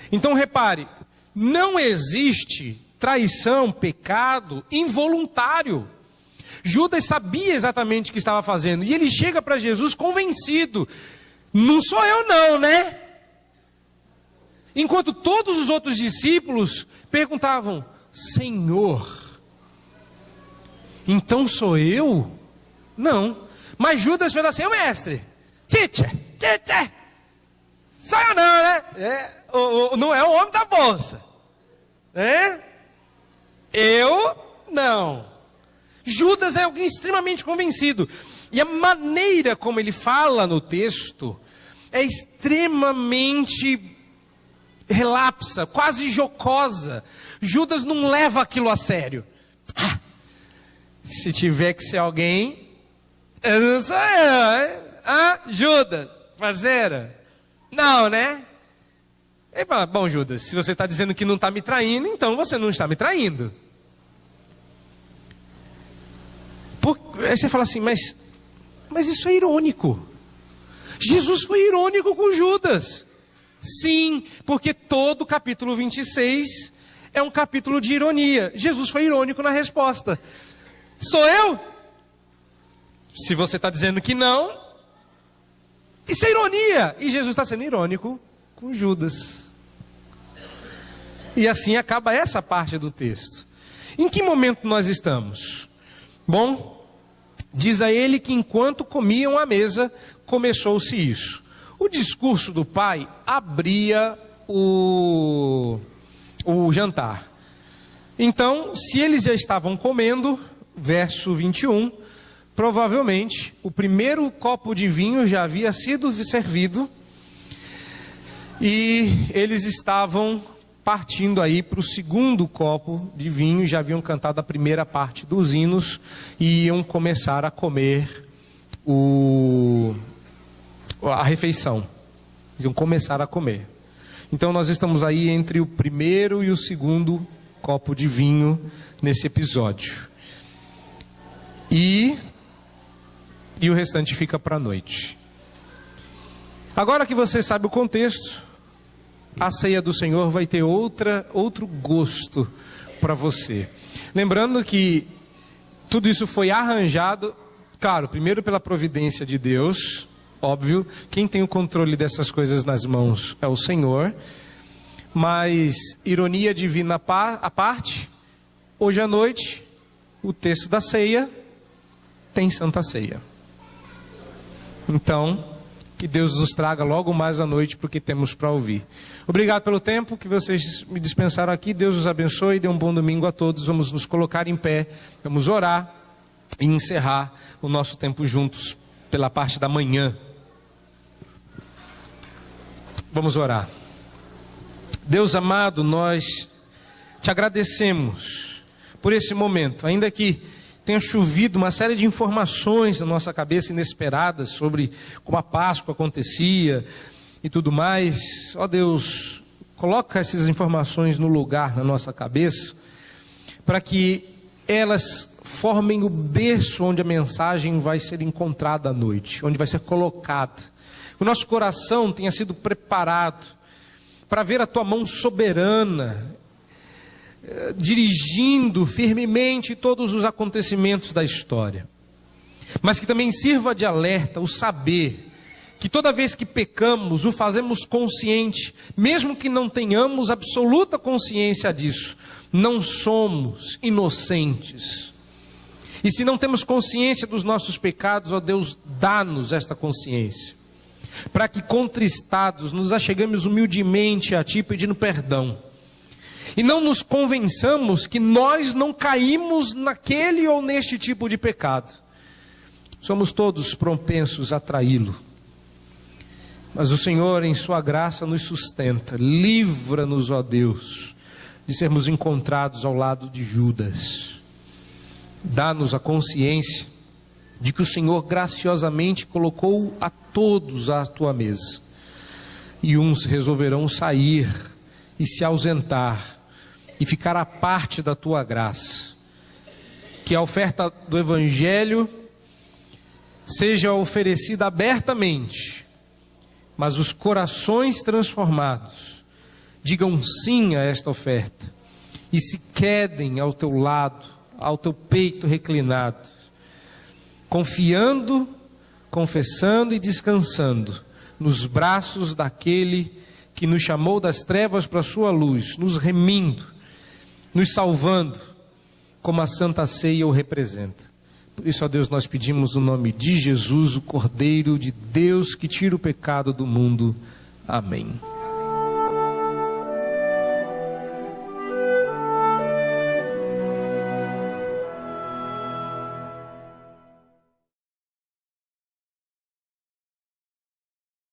Então repare, não existe traição, pecado involuntário. Judas sabia exatamente o que estava fazendo. E ele chega para Jesus convencido. Não sou eu não, né? Enquanto todos os outros discípulos perguntavam: Senhor, então sou eu? Não. Mas Judas fez assim: mestre, teacher, sou eu não, né? Não é o homem da bolsa. Eu não. Judas é alguém extremamente convencido. E a maneira como ele fala no texto é extremamente relapsa, quase jocosa. Judas não leva aquilo a sério. Se tiver que ser alguém, eu não sou eu, hein? Judas, parceira? Não, né? Ele fala: bom, Judas, se você está dizendo que não está me traindo, então você não está me traindo. Aí você fala assim: mas isso é irônico. Jesus foi irônico com Judas. Sim, porque todo o capítulo 26 é um capítulo de ironia. Jesus foi irônico na resposta. Sou eu? Se você está dizendo que não, isso é ironia. E Jesus está sendo irônico com Judas. E assim acaba essa parte do texto. Em que momento nós estamos? Bom, diz a ele que enquanto comiam à mesa, começou-se isso. O discurso do pai abria o jantar. Então, se eles já estavam comendo, verso 21, provavelmente o primeiro copo de vinho já havia sido servido e eles estavam partindo aí para o segundo copo de vinho. Já haviam cantado a primeira parte dos hinos e iam começar a comer a refeição. Iam começar a comer. Então nós estamos aí entre o primeiro e o segundo copo de vinho nesse episódio. E o restante fica para a noite. Agora que você sabe o contexto, a ceia do Senhor vai ter outro gosto para você. Lembrando que tudo isso foi arranjado, claro, primeiro pela providência de Deus, óbvio. Quem tem o controle dessas coisas nas mãos é o Senhor. Mas, ironia divina à parte, hoje à noite, o texto da ceia tem Santa Ceia. Então, que Deus nos traga logo mais à noite para o que temos para ouvir. Obrigado pelo tempo que vocês me dispensaram aqui. Deus os abençoe e dê um bom domingo a todos. Vamos nos colocar em pé, vamos orar e encerrar o nosso tempo juntos pela parte da manhã. Vamos orar. Deus amado, nós te agradecemos por esse momento, ainda que tenha chovido uma série de informações na nossa cabeça inesperadas sobre como a Páscoa acontecia e tudo mais. Ó Deus, coloca essas informações no lugar na nossa cabeça, para que elas formem o berço onde a mensagem vai ser encontrada à noite, onde vai ser colocada. O nosso coração tenha sido preparado para ver a tua mão soberana, dirigindo firmemente todos os acontecimentos da história. Mas que também sirva de alerta o saber que toda vez que pecamos, o fazemos consciente, mesmo que não tenhamos absoluta consciência disso. Não somos inocentes. E se não temos consciência dos nossos pecados, ó Deus, dá-nos esta consciência, para que contristados nos acheguemos humildemente a Ti pedindo perdão. E não nos convençamos que nós não caímos naquele ou neste tipo de pecado. Somos todos propensos a traí-lo. Mas o Senhor, em sua graça, nos sustenta. Livra-nos, ó Deus, de sermos encontrados ao lado de Judas. Dá-nos a consciência de que o Senhor graciosamente colocou a todos à tua mesa. E uns resolverão sair e se ausentar e ficar à parte da tua graça. Que a oferta do Evangelho seja oferecida abertamente, mas os corações transformados digam sim a esta oferta e se quedem ao teu lado, ao teu peito reclinado, confiando, confessando e descansando nos braços daquele que nos chamou das trevas para a sua luz, nos remindo, nos salvando, como a Santa Ceia o representa. Por isso, ó Deus, nós pedimos no nome de Jesus, o Cordeiro de Deus que tira o pecado do mundo. Amém.